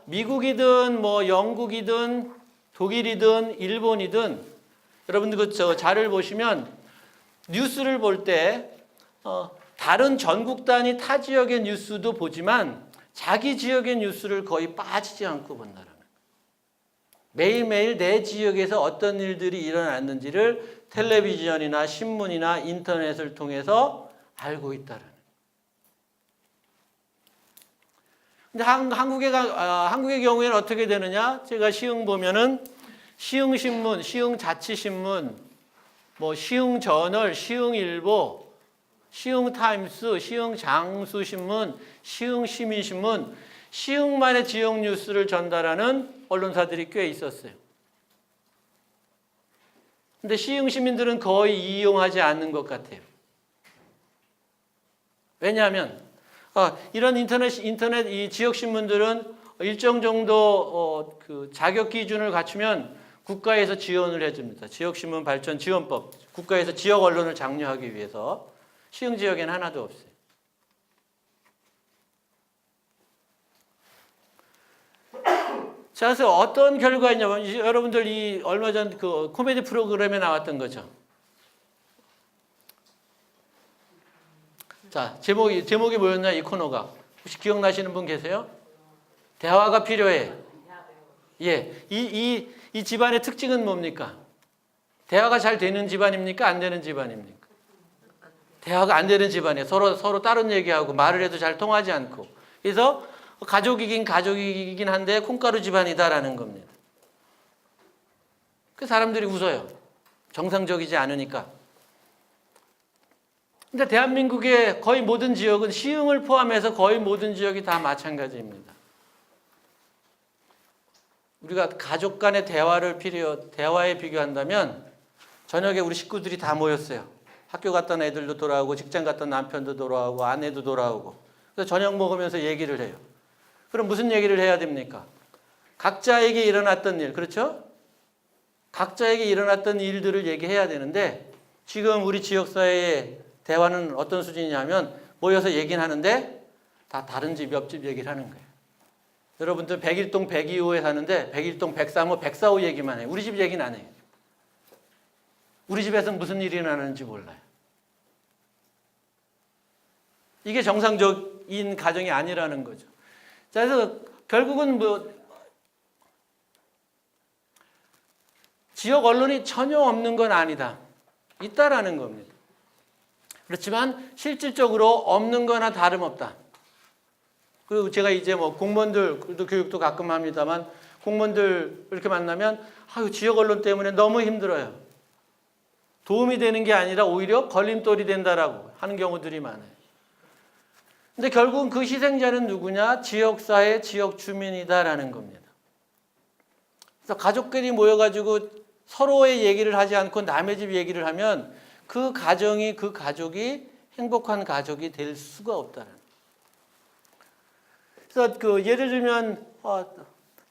미국이든 영국이든 독일이든 일본이든 여러분들 그 자료를 보시면 뉴스를 볼 때 다른 전국 단위 타 지역의 뉴스도 보지만 자기 지역의 뉴스를 거의 빠지지 않고 본다는 거예요. 매일매일 내 지역에서 어떤 일들이 일어났는지를 텔레비전이나 신문이나 인터넷을 통해서 알고 있다는 거예요. 근데 한국의 경우에는 어떻게 되느냐? 제가 시흥 보면은 시흥신문, 시흥자치신문, 뭐 시흥저널, 시흥일보, 시흥타임스, 시흥장수신문, 시흥시민신문, 시흥만의 지역 뉴스를 전달하는 언론사들이 꽤 있었어요. 근데 시흥 시민들은 거의 이용하지 않는 것 같아요. 왜냐하면 이런 인터넷 이 지역 신문들은 일정 정도 그 자격 기준을 갖추면 국가에서 지원을 해줍니다. 지역신문 발전 지원법, 국가에서 지역 언론을 장려하기 위해서. 시흥 지역에는 하나도 없어요. 자, 그래서 어떤 결과였냐면 여러분들 이 얼마 전 그 코미디 프로그램에 나왔던 거죠. 자, 제목이 뭐였나 이 코너가 혹시 기억나시는 분 계세요? 대화가 필요해. 예, 이 집안의 특징은 뭡니까? 대화가 잘 되는 집안입니까? 안 되는 집안입니까? 대화가 안 되는 집안이에요. 서로 다른 얘기하고 말을 해도 잘 통하지 않고. 그래서 가족이긴 한데 콩가루 집안이다라는 겁니다. 그 사람들이 웃어요. 정상적이지 않으니까. 근데 대한민국의 거의 모든 지역은 시흥을 포함해서 거의 모든 지역이 다 마찬가지입니다. 우리가 가족 간의 대화에 비교한다면 저녁에 우리 식구들이 다 모였어요. 학교 갔던 애들도 돌아오고 직장 갔던 남편도 돌아오고 아내도 돌아오고. 그래서 저녁 먹으면서 얘기를 해요. 그럼 무슨 얘기를 해야 됩니까? 각자에게 일어났던 일, 그렇죠? 각자에게 일어났던 일들을 얘기해야 되는데 지금 우리 지역사회의 대화는 어떤 수준이냐면 모여서 얘기는 하는데 다 다른 집, 옆집 얘기를 하는 거예요. 여러분들 101동 102호에 사는데 101동 103호, 104호 얘기만 해요. 우리 집 얘기는 안 해요. 우리 집에서 무슨 일이 일어나는지 몰라요. 이게 정상적인 가정이 아니라는 거죠. 자, 그래서 결국은 지역 언론이 전혀 없는 건 아니다. 있다라는 겁니다. 그렇지만 실질적으로 없는 거나 다름없다. 그리고 제가 이제 뭐 공무원들도 교육도 가끔 합니다만 공무원들 이렇게 만나면 지역 언론 때문에 너무 힘들어요. 도움이 되는 게 아니라 오히려 걸림돌이 된다라고 하는 경우들이 많아요. 근데 결국은 그 희생자는 누구냐? 지역사회, 지역 주민이다라는 겁니다. 그래서 가족끼리 모여가지고 서로의 얘기를 하지 않고 남의 집 얘기를 하면 그 가족이 행복한 가족이 될 수가 없다는. 그래서 예를 들면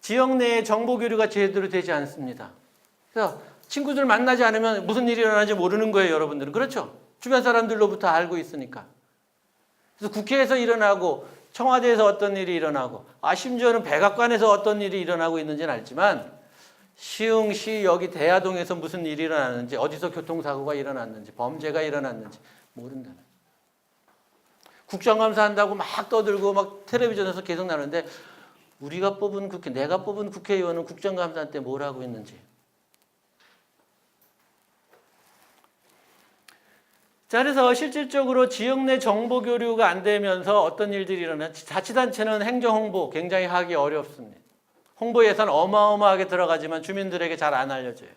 지역 내에 정보 교류가 제대로 되지 않습니다. 그래서 친구들 만나지 않으면 무슨 일이 일어나는지 모르는 거예요, 여러분들은. 그렇죠? 주변 사람들로부터 알고 있으니까. 그래서 국회에서 일어나고 청와대에서 어떤 일이 일어나고 심지어는 백악관에서 어떤 일이 일어나고 있는지는 알지만 시흥시 여기 대하동에서 무슨 일이 일어나는지 어디서 교통사고가 일어났는지 범죄가 일어났는지 모른다는. 국정감사 한다고 막 떠들고 막 텔레비전에서 계속 나오는데 내가 뽑은 국회의원은 국정감사 때 뭘 하고 있는지. 자, 그래서 실질적으로 지역 내 정보 교류가 안 되면서 어떤 일들이 일어나 자치단체는 행정 홍보 굉장히 하기 어렵습니다. 홍보 예산 어마어마하게 들어가지만 주민들에게 잘 안 알려져요.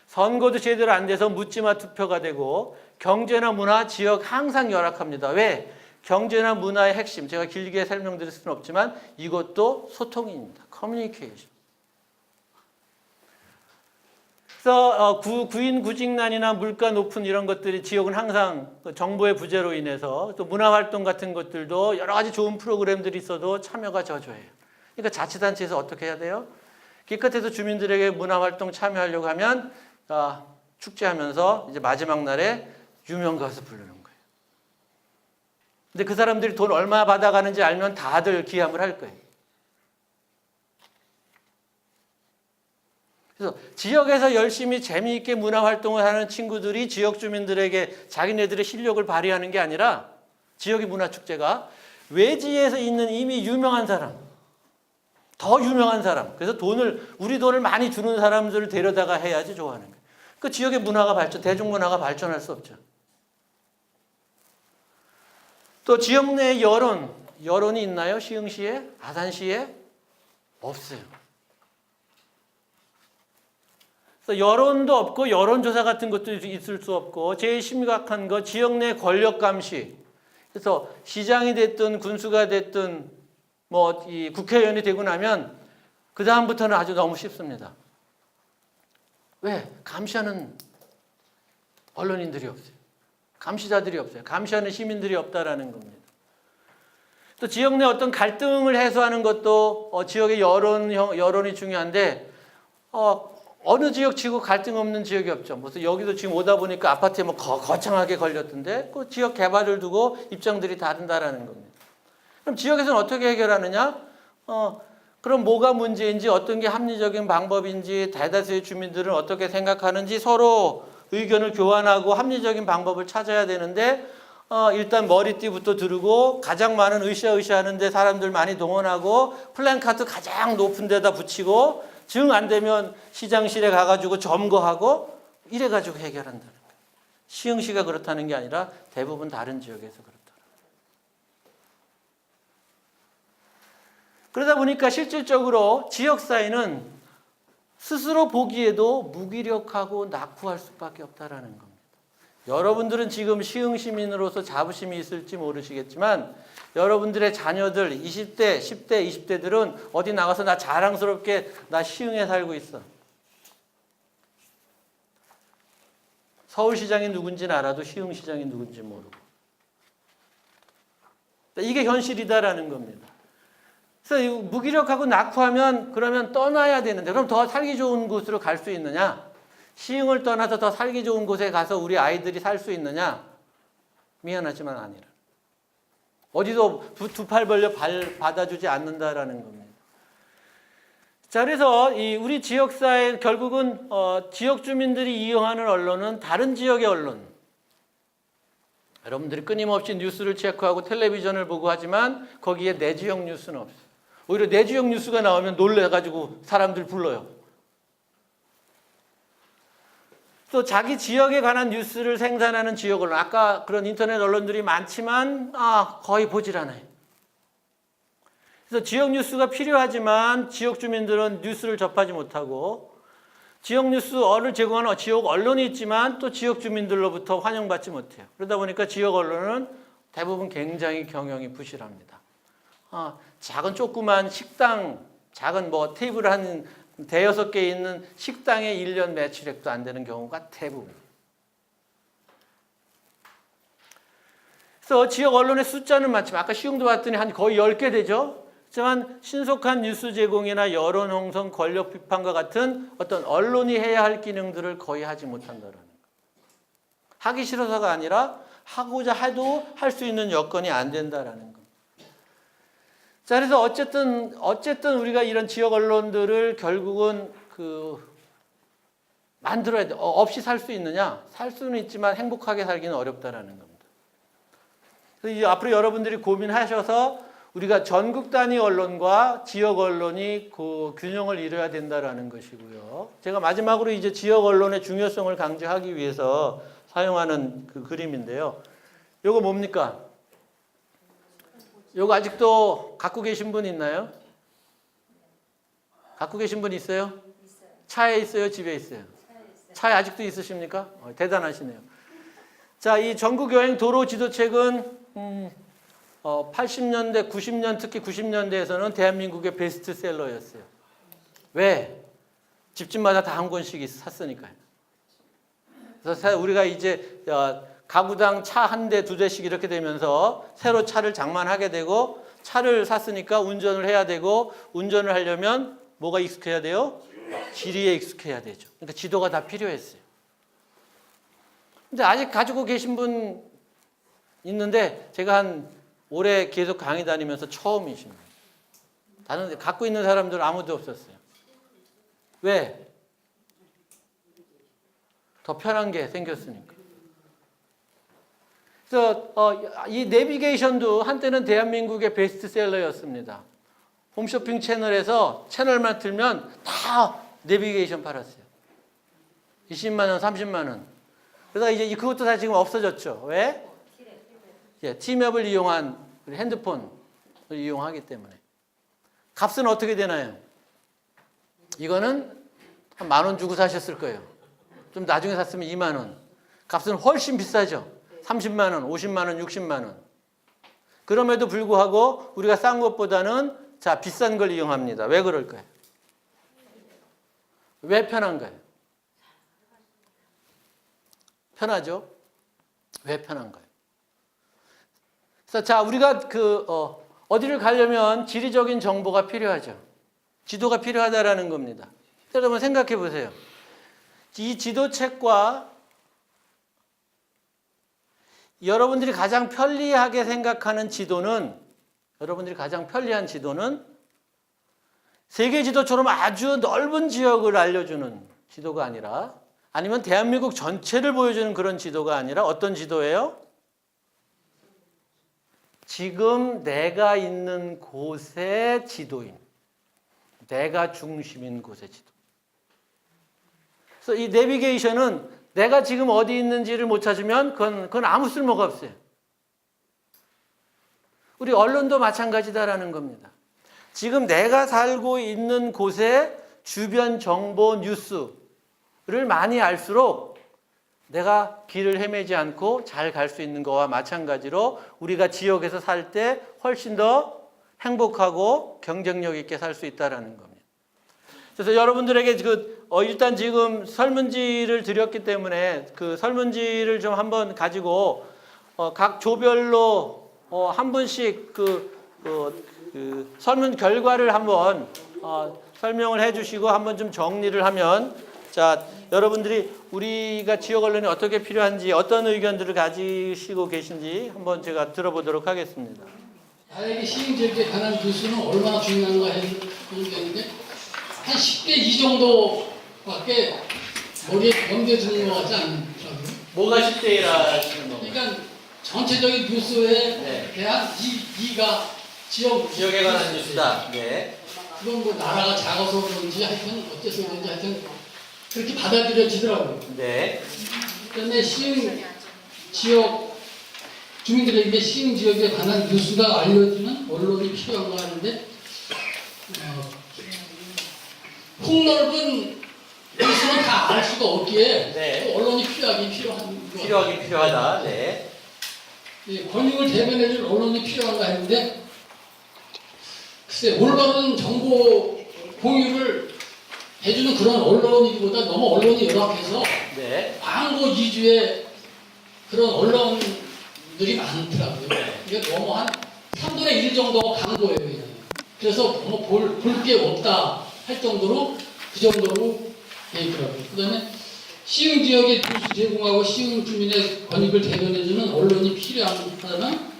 선거도 제대로 안 돼서 묻지마 투표가 되고 경제나 문화, 지역 항상 열악합니다. 왜? 경제나 문화의 핵심, 제가 길게 설명드릴 수는 없지만 이것도 소통입니다. 커뮤니케이션. 그래서 구인 구직난이나 물가 높은 이런 것들이 지역은 항상 정보의 부재로 인해서 또 문화활동 같은 것들도 여러 가지 좋은 프로그램들이 있어도 참여가 저조해요. 그러니까 자치단체에서 어떻게 해야 돼요? 기껏해서 주민들에게 문화활동 참여하려고 하면 축제하면서 이제 마지막 날에 유명 가수 부르는 거예요. 근데 그 사람들이 돈 얼마 받아가는지 알면 다들 기함을 할 거예요. 그래서 지역에서 열심히 재미있게 문화활동을 하는 친구들이 지역 주민들에게 자기네들의 실력을 발휘하는 게 아니라 지역의 문화축제가 외지에서 있는 이미 유명한 사람, 더 유명한 사람, 그래서 우리 돈을 많이 주는 사람들을 데려다가 해야지 좋아하는 거예요. 그 지역의 문화가 대중문화가 발전할 수 없죠. 또 지역 내 여론이 있나요? 시흥시에? 아산시에? 없어요. 그래서 여론도 없고 여론조사 같은 것도 있을 수 없고 제일 심각한 거 지역 내 권력 감시. 그래서 시장이 됐든 군수가 됐든 뭐 이 국회의원이 되고 나면 그 다음부터는 아주 너무 쉽습니다. 왜? 감시하는 언론인들이 없어요. 감시자들이 없어요. 감시하는 시민들이 없다라는 겁니다. 또 지역 내 어떤 갈등을 해소하는 것도 지역의 여론이 중요한데 어느 지역 치고 갈등 없는 지역이 없죠. 무슨 여기도 지금 오다 보니까 아파트에 뭐 거창하게 걸렸던데 그 지역 개발을 두고 입장들이 다른다라는 겁니다. 그럼 지역에서는 어떻게 해결하느냐? 그럼 뭐가 문제인지 어떤 게 합리적인 방법인지 대다수의 주민들은 어떻게 생각하는지 서로 의견을 교환하고 합리적인 방법을 찾아야 되는데 일단 머리띠부터 두르고 가장 많은 으쌰으쌰하는데 사람들 많이 동원하고 플랜카드 가장 높은 데다 붙이고 정 안 되면 시장실에 가가지고 점거하고 이래가지고 해결한다는 거예요. 시흥시가 그렇다는 게 아니라 대부분 다른 지역에서 그렇다. 그러다 보니까 실질적으로 지역사회는 스스로 보기에도 무기력하고 낙후할 수밖에 없다라는 겁니다. 여러분들은 지금 시흥 시민으로서 자부심이 있을지 모르시겠지만 여러분들의 자녀들 20대, 10대, 20대들은 어디 나가서 나 자랑스럽게 나 시흥에 살고 있어. 서울시장이 누군지는 알아도 시흥시장이 누군지 모르고. 이게 현실이다라는 겁니다. 그래서 무기력하고 낙후하면 그러면 떠나야 되는데 그럼 더 살기 좋은 곳으로 갈 수 있느냐? 시흥을 떠나서 더 살기 좋은 곳에 가서 우리 아이들이 살 수 있느냐? 미안하지만 아니라. 어디도 두 팔 벌려 받아주지 않는다라는 겁니다. 자, 그래서 우리 지역사회 결국은 지역 주민들이 이용하는 언론은 다른 지역의 언론. 여러분들이 끊임없이 뉴스를 체크하고 텔레비전을 보고 하지만 거기에 내 지역 뉴스는 없어요. 오히려 내 지역 뉴스가 나오면 놀래가지고 사람들 불러요. 또 자기 지역에 관한 뉴스를 생산하는 지역 언론, 아까 그런 인터넷 언론들이 많지만 거의 보질 않아요. 그래서 지역 뉴스가 필요하지만 지역 주민들은 뉴스를 접하지 못하고 지역 뉴스를 제공하는 지역 언론이 있지만 또 지역 주민들로부터 환영받지 못해요. 그러다 보니까 지역 언론은 대부분 굉장히 경영이 부실합니다. 작은 조그만 식당, 작은 뭐 테이블 한 대여섯 개 있는 식당의 1년 매출액도 안 되는 경우가 대부분. 그래서 지역 언론의 숫자는 많지만 아까 시흥도 봤더니 한 거의 10개 되죠. 하지만 신속한 뉴스 제공이나 여론 형성, 권력 비판과 같은 어떤 언론이 해야 할 기능들을 거의 하지 못한다는 거예요. 하기 싫어서가 아니라 하고자 해도 할 수 있는 여건이 안 된다라는 겁니다. 자, 그래서 어쨌든 우리가 이런 지역 언론들을 결국은 만들어야 돼. 없이 살 수 있느냐? 살 수는 있지만 행복하게 살기는 어렵다라는 겁니다. 그래서 앞으로 여러분들이 고민하셔서 우리가 전국 단위 언론과 지역 언론이 그 균형을 이뤄야 된다라는 것이고요. 제가 마지막으로 이제 지역 언론의 중요성을 강조하기 위해서 사용하는 그 그림인데요. 요거 뭡니까? 요거 아직도 갖고 계신 분 있나요? 갖고 계신 분 있어요? 차에 있어요? 집에 있어요? 차에 아직도 있으십니까? 대단하시네요. 자, 이 전국 여행 도로 지도책은 80년대, 90년, 특히 90년대에서는 대한민국의 베스트셀러였어요. 왜? 집집마다 다 한 권씩 샀으니까요. 그래서 우리가 이제 가구당 차 한 대, 두 대씩 이렇게 되면서 새로 차를 장만하게 되고 차를 샀으니까 운전을 해야 되고 운전을 하려면 뭐가 익숙해야 돼요? 지리에 익숙해야 되죠. 그러니까 지도가 다 필요했어요. 근데 아직 가지고 계신 분 있는데 제가 올해 계속 강의 다니면서 처음이십니다. 다른 데 갖고 있는 사람들은 아무도 없었어요. 왜? 더 편한 게 생겼으니까. 그래서 이 내비게이션도 한때는 대한민국의 베스트셀러였습니다. 홈쇼핑 채널에서 채널만 틀면 다 내비게이션 팔았어요. 20만 원, 30만 원. 그래서 이제 그것도 다 지금 없어졌죠. 왜? 티맵을 이용한 핸드폰을 이용하기 때문에. 값은 어떻게 되나요? 이거는 한 10,000원 주고 사셨을 거예요. 좀 나중에 샀으면 20,000원. 값은 훨씬 비싸죠. 30만 원, 50만 원, 60만 원. 그럼에도 불구하고 우리가 싼 것보다는 자, 비싼 걸 이용합니다. 왜 그럴까요? 왜 편한 거예요? 편하죠? 왜 편한 거예요? 그래서 자, 우리가 어디를 가려면 지리적인 정보가 필요하죠. 지도가 필요하다라는 겁니다. 여러분 생각해 보세요. 이 지도책과 여러분들이 가장 편리하게 생각하는 지도는, 여러분들이 가장 편리한 지도는 세계 지도처럼 아주 넓은 지역을 알려주는 지도가 아니라, 아니면 대한민국 전체를 보여주는 그런 지도가 아니라 어떤 지도예요? 지금 내가 있는 곳의 지도인, 내가 중심인 곳의 지도. 그래서 이 내비게이션은 내가 지금 어디 있는지를 못 찾으면 그건 아무 쓸모가 없어요. 우리 언론도 마찬가지다라는 겁니다. 지금 내가 살고 있는 곳의 주변 정보 뉴스를 많이 알수록 내가 길을 헤매지 않고 잘 갈 수 있는 거와 마찬가지로 우리가 지역에서 살 때 훨씬 더 행복하고 경쟁력 있게 살 수 있다는 겁니다. 그래서 여러분들에게 일단 지금 설문지를 드렸기 때문에 그 설문지를 좀 한번 가지고 각 조별로 한 분씩 그 설문 결과를 한번 설명을 해주시고 한번 좀 정리를 하면, 자, 여러분들이 우리가 지역 언론이 어떻게 필요한지, 어떤 의견들을 가지시고 계신지 한번 제가 들어보도록 하겠습니다. 나에게 시행지역에 관한 뉴스는 얼마나 중요한가 했는데 한 10대 2 정도밖에 머리에 염두에 두는 것 같지 않더라고요. 뭐가 10대 1 하시는 건가요? 그러니까 전체적인 뉴스에 대한 이가 지역에 관한 뉴스다. 네. 그건 뭐 나라가 작아서 그런지 하여튼 어째서 그런지 하여튼 그렇게 받아들여지더라고요. 네. 그런데 시흥 지역 주민들에게 시흥 지역에 관한 뉴스가 알려지는 언론이 필요한가 하는데 폭넓은 뉴스는 다 알 수가 없기에 네. 언론이 필요하다. 네. 권익을 대변해줄 언론이 필요한가 했는데 글쎄 올바른 정보 공유를 해주는 그런 언론이기보다 너무 언론이 열악해서 네. 광고 위주의 그런 언론들이 많더라고요. 이게 너무 한 3분의 1 정도가 광고예요. 그냥. 그래서 너무 볼 게 없다 할 정도로 그 정도로 돼 있더라고요. 그 다음에 시흥 지역에 뉴스 제공하고 시흥 주민의 권익을 대변해주는 언론이 필요하다면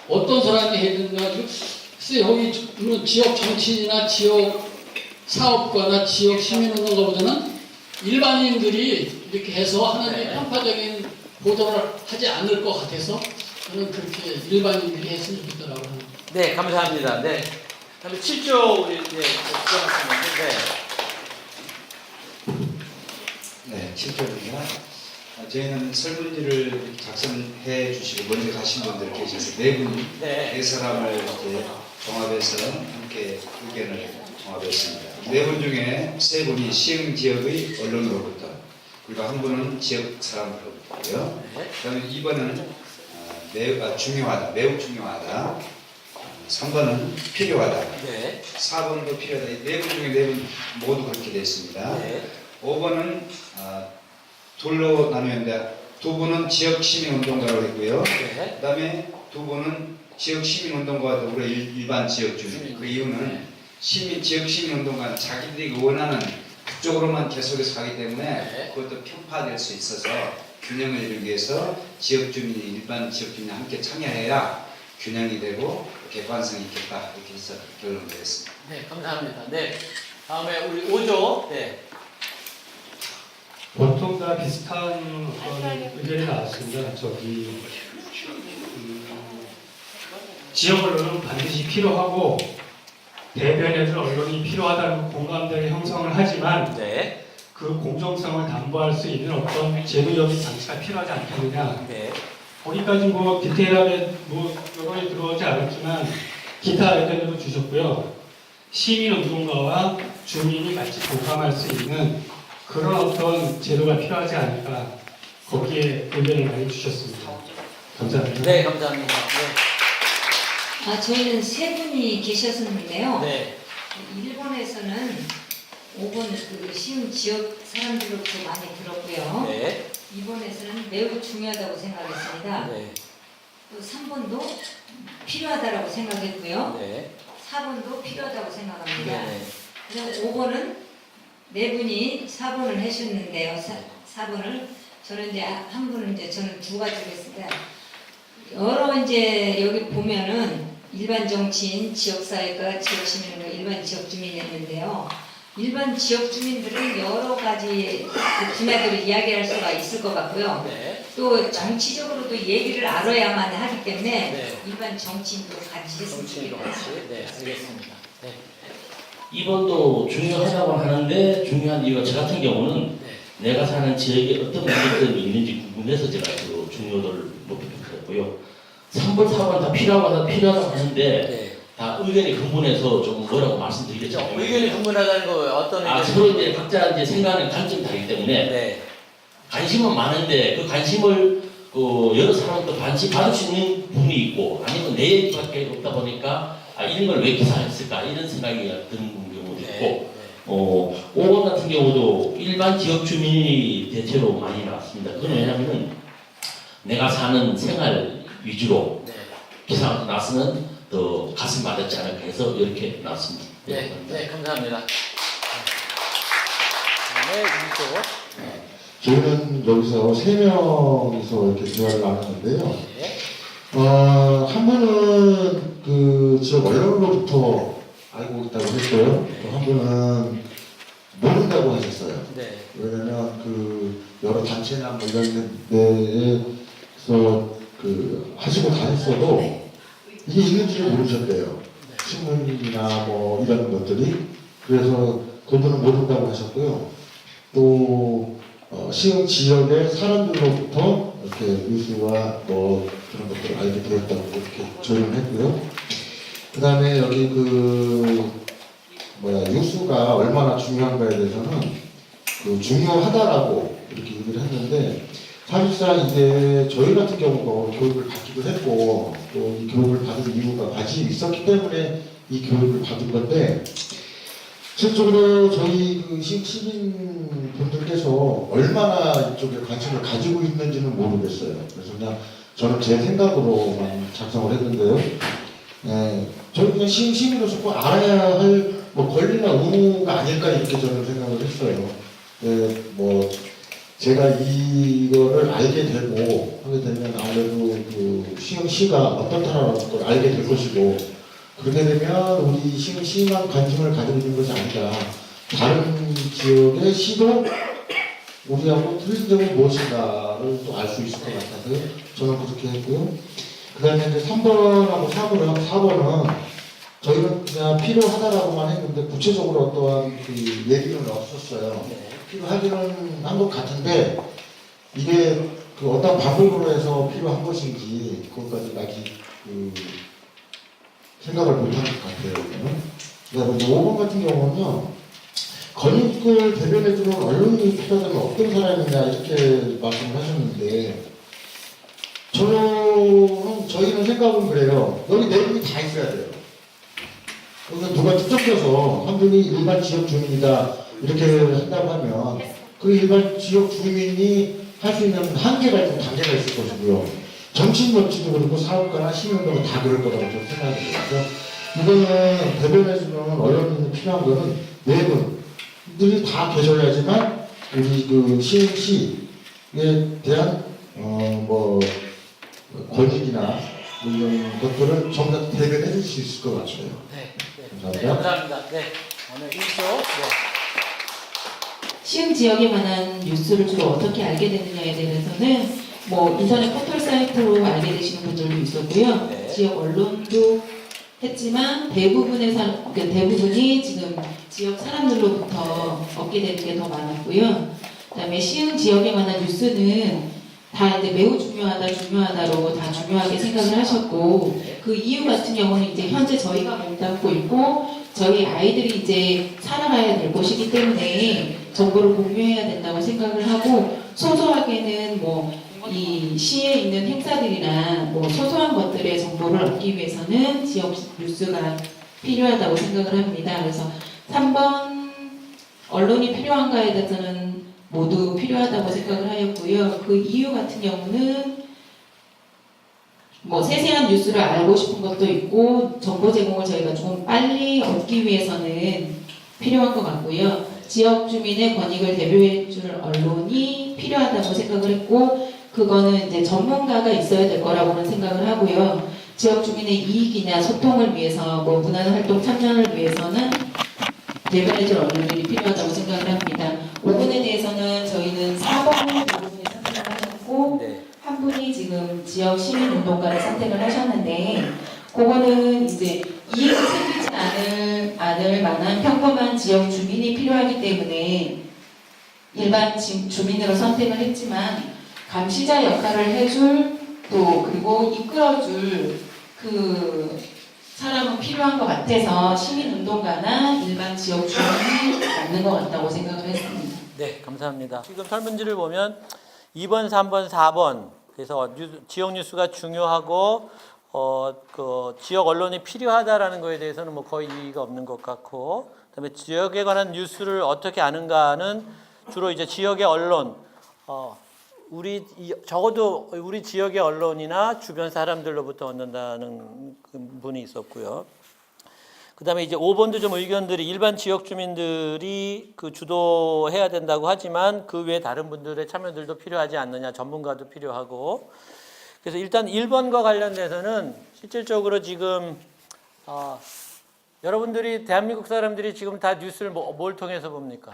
어떤 사람이 해야 되는가. 글쎄 여기 지역 정치인이나 지역 사업가나 지역 시민운동가보다는 일반인들이 이렇게 해서 하나의 편파적인 보도를 하지 않을 것 같아서 저는 그렇게 일반인들이 했으면 좋겠다라고 합니다. 네, 감사합니다. 네. 다음에 7조 우리 네, 7조입니다. 저희는 설문지를 작성해 주시고 먼저 가신 분들 계셔서 네 사람을 이렇게 종합해서 함께 의견을 종합했습니다. 4분 중에 3분이 시흥 지역의 언론으로부터, 그리고 한 분은 지역 사람으로부터요. 그다음에 2번은 매우 중요하다. 3번은 필요하다. 4번도 필요하다. 4분 중에 4분 모두 그렇게 되어 있습니다. 5번은 둘로 나누는데 2분은 지역 시민운동가라고 했고요. 그 다음에 2분은 지역 시민운동가와 더불어 일반 지역 주민. 그 이유는 지역 시민운동가는 자기들이 원하는 그쪽으로만 계속해서 가기 때문에 그것도 편파될 수 있어서 균형을 이루기 위해서 지역 주민이 일반 지역 주민이 함께 참여해야 균형이 되고 객관성이 있겠다, 이렇게 해서 결론을 내렸습니다. 네, 감사합니다. 네. 다음에 우리 5조. 네. 보통 다 비슷한 의견이 나왔습니다. 지역 언론은 반드시 필요하고 대변해줄 언론이 필요하다는 공감대를 형성을 하지만 그 공정성을 담보할 수 있는 어떤 제도적인 장치가 필요하지 않겠느냐. 거기까지 디테일하게 여론이 들어오지 않았지만 기타 의견으로 주셨고요. 시민운동가와 주민이 같이 공감할 수 있는 그런 어떤 제도가 필요하지 않을까 거기에 의견을 많이 주셨습니다. 감사합니다. 네, 감사합니다. 저희는 세 분이 계셨었는데요. 네. 일본에서는 5번 그 시흥 지역 사람들로부터 많이 들었고요. 네. 이번에서는 매우 중요하다고 생각했습니다. 네. 또 3번도 필요하다고 생각했고요. 네. 4번도 필요하다고 생각합니다. 네. 그다음 5번은 네 분이 4번을 해주셨는데요. 4번을 저는 이제 한 분은 이제 저는 두 가지로 했습니다. 여러 이제 여기 보면은 일반 정치인, 지역사회가, 지역시민과 일반 지역 주민이 있는데요. 일반 지역 주민들은 여러 가지 그 분야들을 이야기할 수가 있을 것 같고요. 네. 또 정치적으로도 얘기를 알아야만 하기 때문에 네. 일반 정치인도 같이 했으면 정치인도 좋겠다. 같이. 네, 알겠습니다. 네. 2번도 중요하다고 하는데 중요한 이유가 저 같은 경우는 네. 내가 사는 지역에 어떤 문제점이 있는지 궁금해서 제가 그 중요도를 높게 했고요. 3번, 4번 다 필요하다고 하는데 네. 다 의견이 근본에서 좀 뭐라고 말씀드리겠죠. 의견이 분분하다는 거 어떤 아, 서로 이제 각자 이제 생각하는 관점이 다르기 때문에 네. 관심은 많은데 그 관심을 그 여러 사람도 관심 받을 수 있는 부분이 있고 아니면 내 얘기밖에 없다 보니까 이런 걸 왜 기사했을까 이런 생각이 드는 경우도 있고 네. 5번 같은 경우도 일반 지역 주민이 대체로 많이 나왔습니다. 그건 왜냐하면 내가 사는 생활 위주로 네. 기사가 나왔으면 더 가슴 맞았지 않을까 해서 이렇게 나왔습니다. 네. 네. 감사합니다. 네. 이쪽. 저희는 여기서 3명이서 이렇게 대화를 나눴는데요. 네. 한 분은 그 지역 언론으로부터 알고 있다고 했고요. 또 한 분은 모른다고 하셨어요. 네. 왜냐면 그 여러 단체나 뭐 이런 데에서 그 하시고 다녔어도 이게 있는지를 모르셨대요. 신문이나 뭐 이런 것들이. 그래서 그분은 모른다고 하셨고요. 또 시흥 지역의 사람들로부터 이렇게 뉴스와 뭐 그런 것들을 알게 되었다고 이렇게 조언을 했고요. 그 다음에 여기 뉴스가 얼마나 중요한가에 대해서는 그 중요하다라고 이렇게 얘기를 했는데 사실상 이제 저희 같은 경우도 교육을 받기도 했고 또 이 교육을 받은 이유가 관심이 있었기 때문에 이 교육을 받은 건데 실질적으로 저희 그 시민분들께서 얼마나 이쪽에 관심을 가지고 있는지는 모르겠어요. 그래서 그냥 저는 제 생각으로만 작성을 했는데요. 저는 그냥 시민으로서 꼭 알아야 할 뭐 권리나 의무가 아닐까 이렇게 저는 생각을 했어요. 뭐 제가 이거를 알게 되고 하게 되면 아무래도 그 시흥시가 어떻다라는 걸 알게 될 것이고 그렇게 되면 우리 시민만 관심을 가지고 있는 것이 아니라 다른 지역의 시도 우리하고 틀린 점은 무엇인가를 또 알 수 있을 것 같아서 저는 그렇게 했고요. 그 다음에 이제 3번하고 4번은 저희는 그냥 필요하다라고만 했는데 구체적으로 어떠한 그 얘기는 없었어요. 필요하기는 한 것 같은데 이게 그 어떤 방법으로 해서 필요한 것인지 그것까지 아직 그 생각을 못한 것 같아요. 그다음에 5번 같은 경우는요. 권익을 대변해주는 언론이 필요하다면 어떤 사람이냐 이렇게 말씀을 하셨는데 저희는 생각은 그래요. 여기 네 분이 다 있어야 돼요. 여기서 누가 추적해서 한 분이 일반 지역 주민이다 이렇게 한다고 하면 그 일반 지역 주민이 할 수 있는 한계가 있고 단계가 있을 것이고요. 정치인 법치도 그렇고 사업가나 시민도 다 그럴 거라고 저는 생각해요. 그래서 이거는 대변해주는 언론인이 필요한 거는 네 분들이 다 계셔야지만 우리 그 시흥시에 대한 권익이나 이런 것들을 전부 다 대변해 줄 수 있을 것 같아요. 네. 감사합니다. 감사합니다. 네. 오늘 이쪽. 네. 시흥 지역에 관한 뉴스를 주로 어떻게 알게 됐느냐에 대해서는 뭐 인터넷 포털 사이트로 알게 되시는 분들도 있었고요. 네. 지역 언론도 했지만 대부분이 지금 지역 사람들로부터 얻게 되는 게 더 많았고요. 그다음에 시흥 지역에 관한 뉴스는 다 이제 매우 중요하다로 다 중요하게 생각을 하셨고 그 이유 같은 경우는 이제 현재 저희가 몸담고 있고 저희 아이들이 이제 살아가야 될 것이기 때문에 정보를 공유해야 된다고 생각을 하고 소소하게는 뭐 이 시에 있는 행사들이나 뭐 소소한 것들의 정보를 얻기 위해서는 지역 뉴스가 필요하다고 생각을 합니다. 그래서 3번 언론이 필요한가에 대해서는 모두 필요하다고 생각을 하였고요. 그 이유 같은 경우는 뭐 세세한 뉴스를 알고 싶은 것도 있고 정보 제공을 저희가 조금 빨리 얻기 위해서는 필요한 것 같고요. 지역 주민의 권익을 대표해 줄 언론이 필요하다고 생각을 했고 그거는 이제 전문가가 있어야 될 거라고는 생각을 하고요. 지역 주민의 이익이나 소통을 위해서 뭐 문화활동 참여를 위해서는 대변해 줄 언론들이 필요하다고 생각을 합니다. 5번에 대해서는 저희는 4번 부분을 선택을 하셨고 네. 한 분이 지금 지역 시민운동가를 선택을 하셨는데 그거는 이제 이익이 생기지 않을 만한 평범한 지역 주민이 필요하기 때문에 일반 주민으로 선택을 했지만 감시자 역할을 해줄 또 그리고 이끌어줄 그 사람은 필요한 것 같아서 시민운동가나 일반 지역 주민이 맞는 것 같다고 생각을 했습니다. 네, 감사합니다. 지금 설문지를 보면 2번, 3번, 4번 그래서 지역 뉴스가 중요하고 그 지역 언론이 필요하다라는 거에 대해서는 뭐 거의 이의가 없는 것 같고 그다음에 지역에 관한 뉴스를 어떻게 아는가는 주로 이제 지역의 언론 적어도 우리 지역의 언론이나 주변 사람들로부터 얻는다는 분이 있었고요. 그다음에 이제 5번도 좀 의견들이 일반 지역 주민들이 그 주도해야 된다고 하지만 그 외에 다른 분들의 참여들도 필요하지 않느냐, 전문가도 필요하고. 그래서 일단 1번과 관련돼서는 실질적으로 지금 여러분들이 대한민국 사람들이 지금 다 뉴스를 뭘 통해서 봅니까?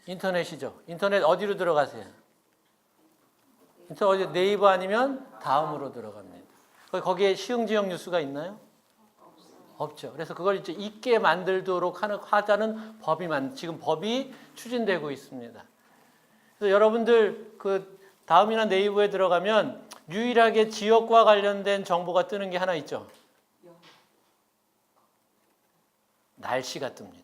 인터넷이죠. 인터넷 어디로 들어가세요? 인터넷 어디 네이버 아니면 다음으로 들어갑니다. 거기에 시흥 지역 뉴스가 있나요? 없죠. 그래서 그걸 이제 있게 만들도록 하자는 지금 법이 추진되고 있습니다. 그래서 여러분들 그 다음이나 네이버에 들어가면 유일하게 지역과 관련된 정보가 뜨는 게 하나 있죠. 날씨가 뜹니다.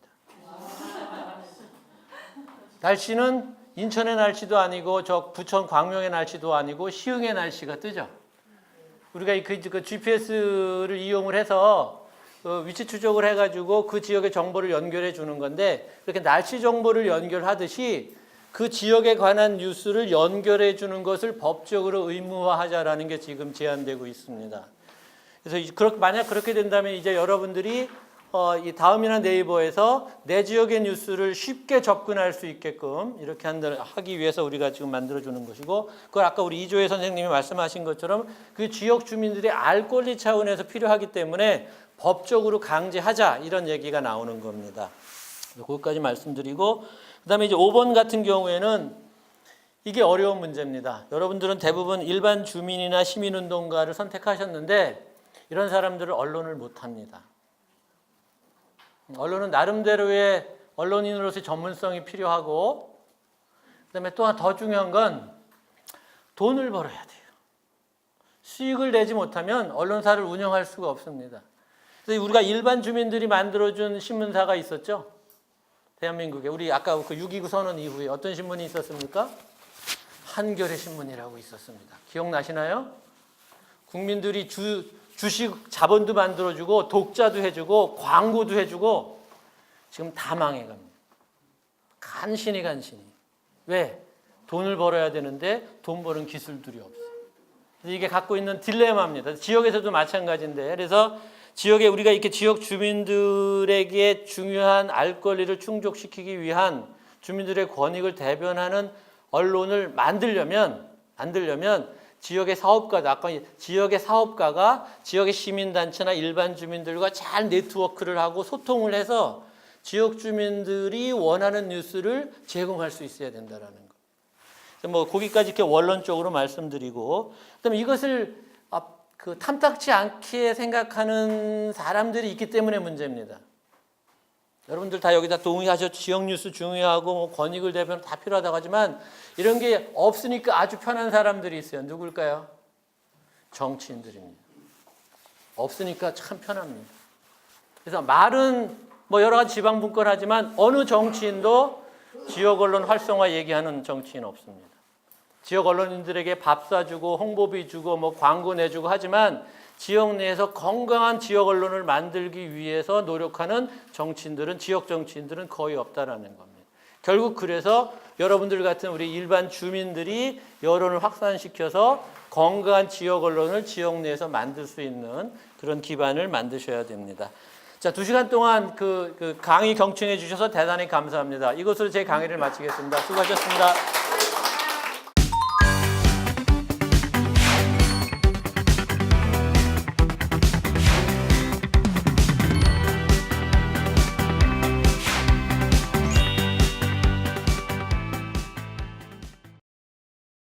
날씨는 인천의 날씨도 아니고 저 부천 광명의 날씨도 아니고 시흥의 날씨가 뜨죠. 우리가 그 GPS를 이용을 해서 그 위치 추적을 해가지고 그 지역의 정보를 연결해 주는 건데 그렇게 날씨 정보를 연결하듯이 그 지역에 관한 뉴스를 연결해 주는 것을 법적으로 의무화하자라는 게 지금 제안되고 있습니다. 그래서 만약 그렇게 된다면 이제 여러분들이 이 다음이나 네이버에서 내 지역의 뉴스를 쉽게 접근할 수 있게끔 이렇게 하기 위해서 우리가 지금 만들어주는 것이고 그걸 아까 우리 이조혜 선생님이 말씀하신 것처럼 그 지역 주민들의 알 권리 차원에서 필요하기 때문에 법적으로 강제하자 이런 얘기가 나오는 겁니다. 거기까지 말씀드리고 그다음에 이제 5번 같은 경우에는 이게 어려운 문제입니다. 여러분들은 대부분 일반 주민이나 시민운동가를 선택하셨는데 이런 사람들을 언론을 못합니다. 언론은 나름대로의 언론인으로서의 전문성이 필요하고 그다음에 또 하나 더 중요한 건 돈을 벌어야 돼요. 수익을 내지 못하면 언론사를 운영할 수가 없습니다. 그래서 우리가 일반 주민들이 만들어준 신문사가 있었죠. 대한민국에 우리 아까 그 6.29 선언 이후에 어떤 신문이 있었습니까? 한겨레 신문이라고 있었습니다. 기억나시나요? 국민들이 주식 자본도 만들어주고 독자도 해주고 광고도 해주고 지금 다 망해갑니다. 간신히. 왜? 돈을 벌어야 되는데 돈 버는 기술들이 없어요. 이게 갖고 있는 딜레마입니다. 지역에서도 마찬가지인데 그래서 지역에 우리가 이렇게 지역 주민들에게 중요한 알 권리를 충족시키기 위한 주민들의 권익을 대변하는 언론을 만들려면 지역의 사업가가 지역의 시민단체나 일반 주민들과 잘 네트워크를 하고 소통을 해서 지역 주민들이 원하는 뉴스를 제공할 수 있어야 된다는 거. 뭐 거기까지 이렇게 원론적으로 말씀드리고, 그다음에 이것을 탐탁치 않게 생각하는 사람들이 있기 때문에 문제입니다. 여러분들 다 여기다 동의하셨죠? 지역 뉴스 중요하고 뭐 권익을 대변 다 필요하다고 하지만 이런 게 없으니까 아주 편한 사람들이 있어요. 누굴까요? 정치인들입니다. 없으니까 참 편합니다. 그래서 말은 뭐 여러 가지 지방 분권하지만 어느 정치인도 지역 언론 활성화 얘기하는 정치인 없습니다. 지역 언론인들에게 밥 사주고 홍보비 주고 뭐 광고 내주고 하지만 지역 내에서 건강한 지역 언론을 만들기 위해서 노력하는 정치인들은 지역 정치인들은 거의 없다라는 겁니다. 결국 그래서 여러분들 같은 우리 일반 주민들이 여론을 확산시켜서 건강한 지역 언론을 지역 내에서 만들 수 있는 그런 기반을 만드셔야 됩니다. 자, 2시간 동안 그 강의 경청해 주셔서 대단히 감사합니다. 이것으로 제 강의를 마치겠습니다. 수고하셨습니다.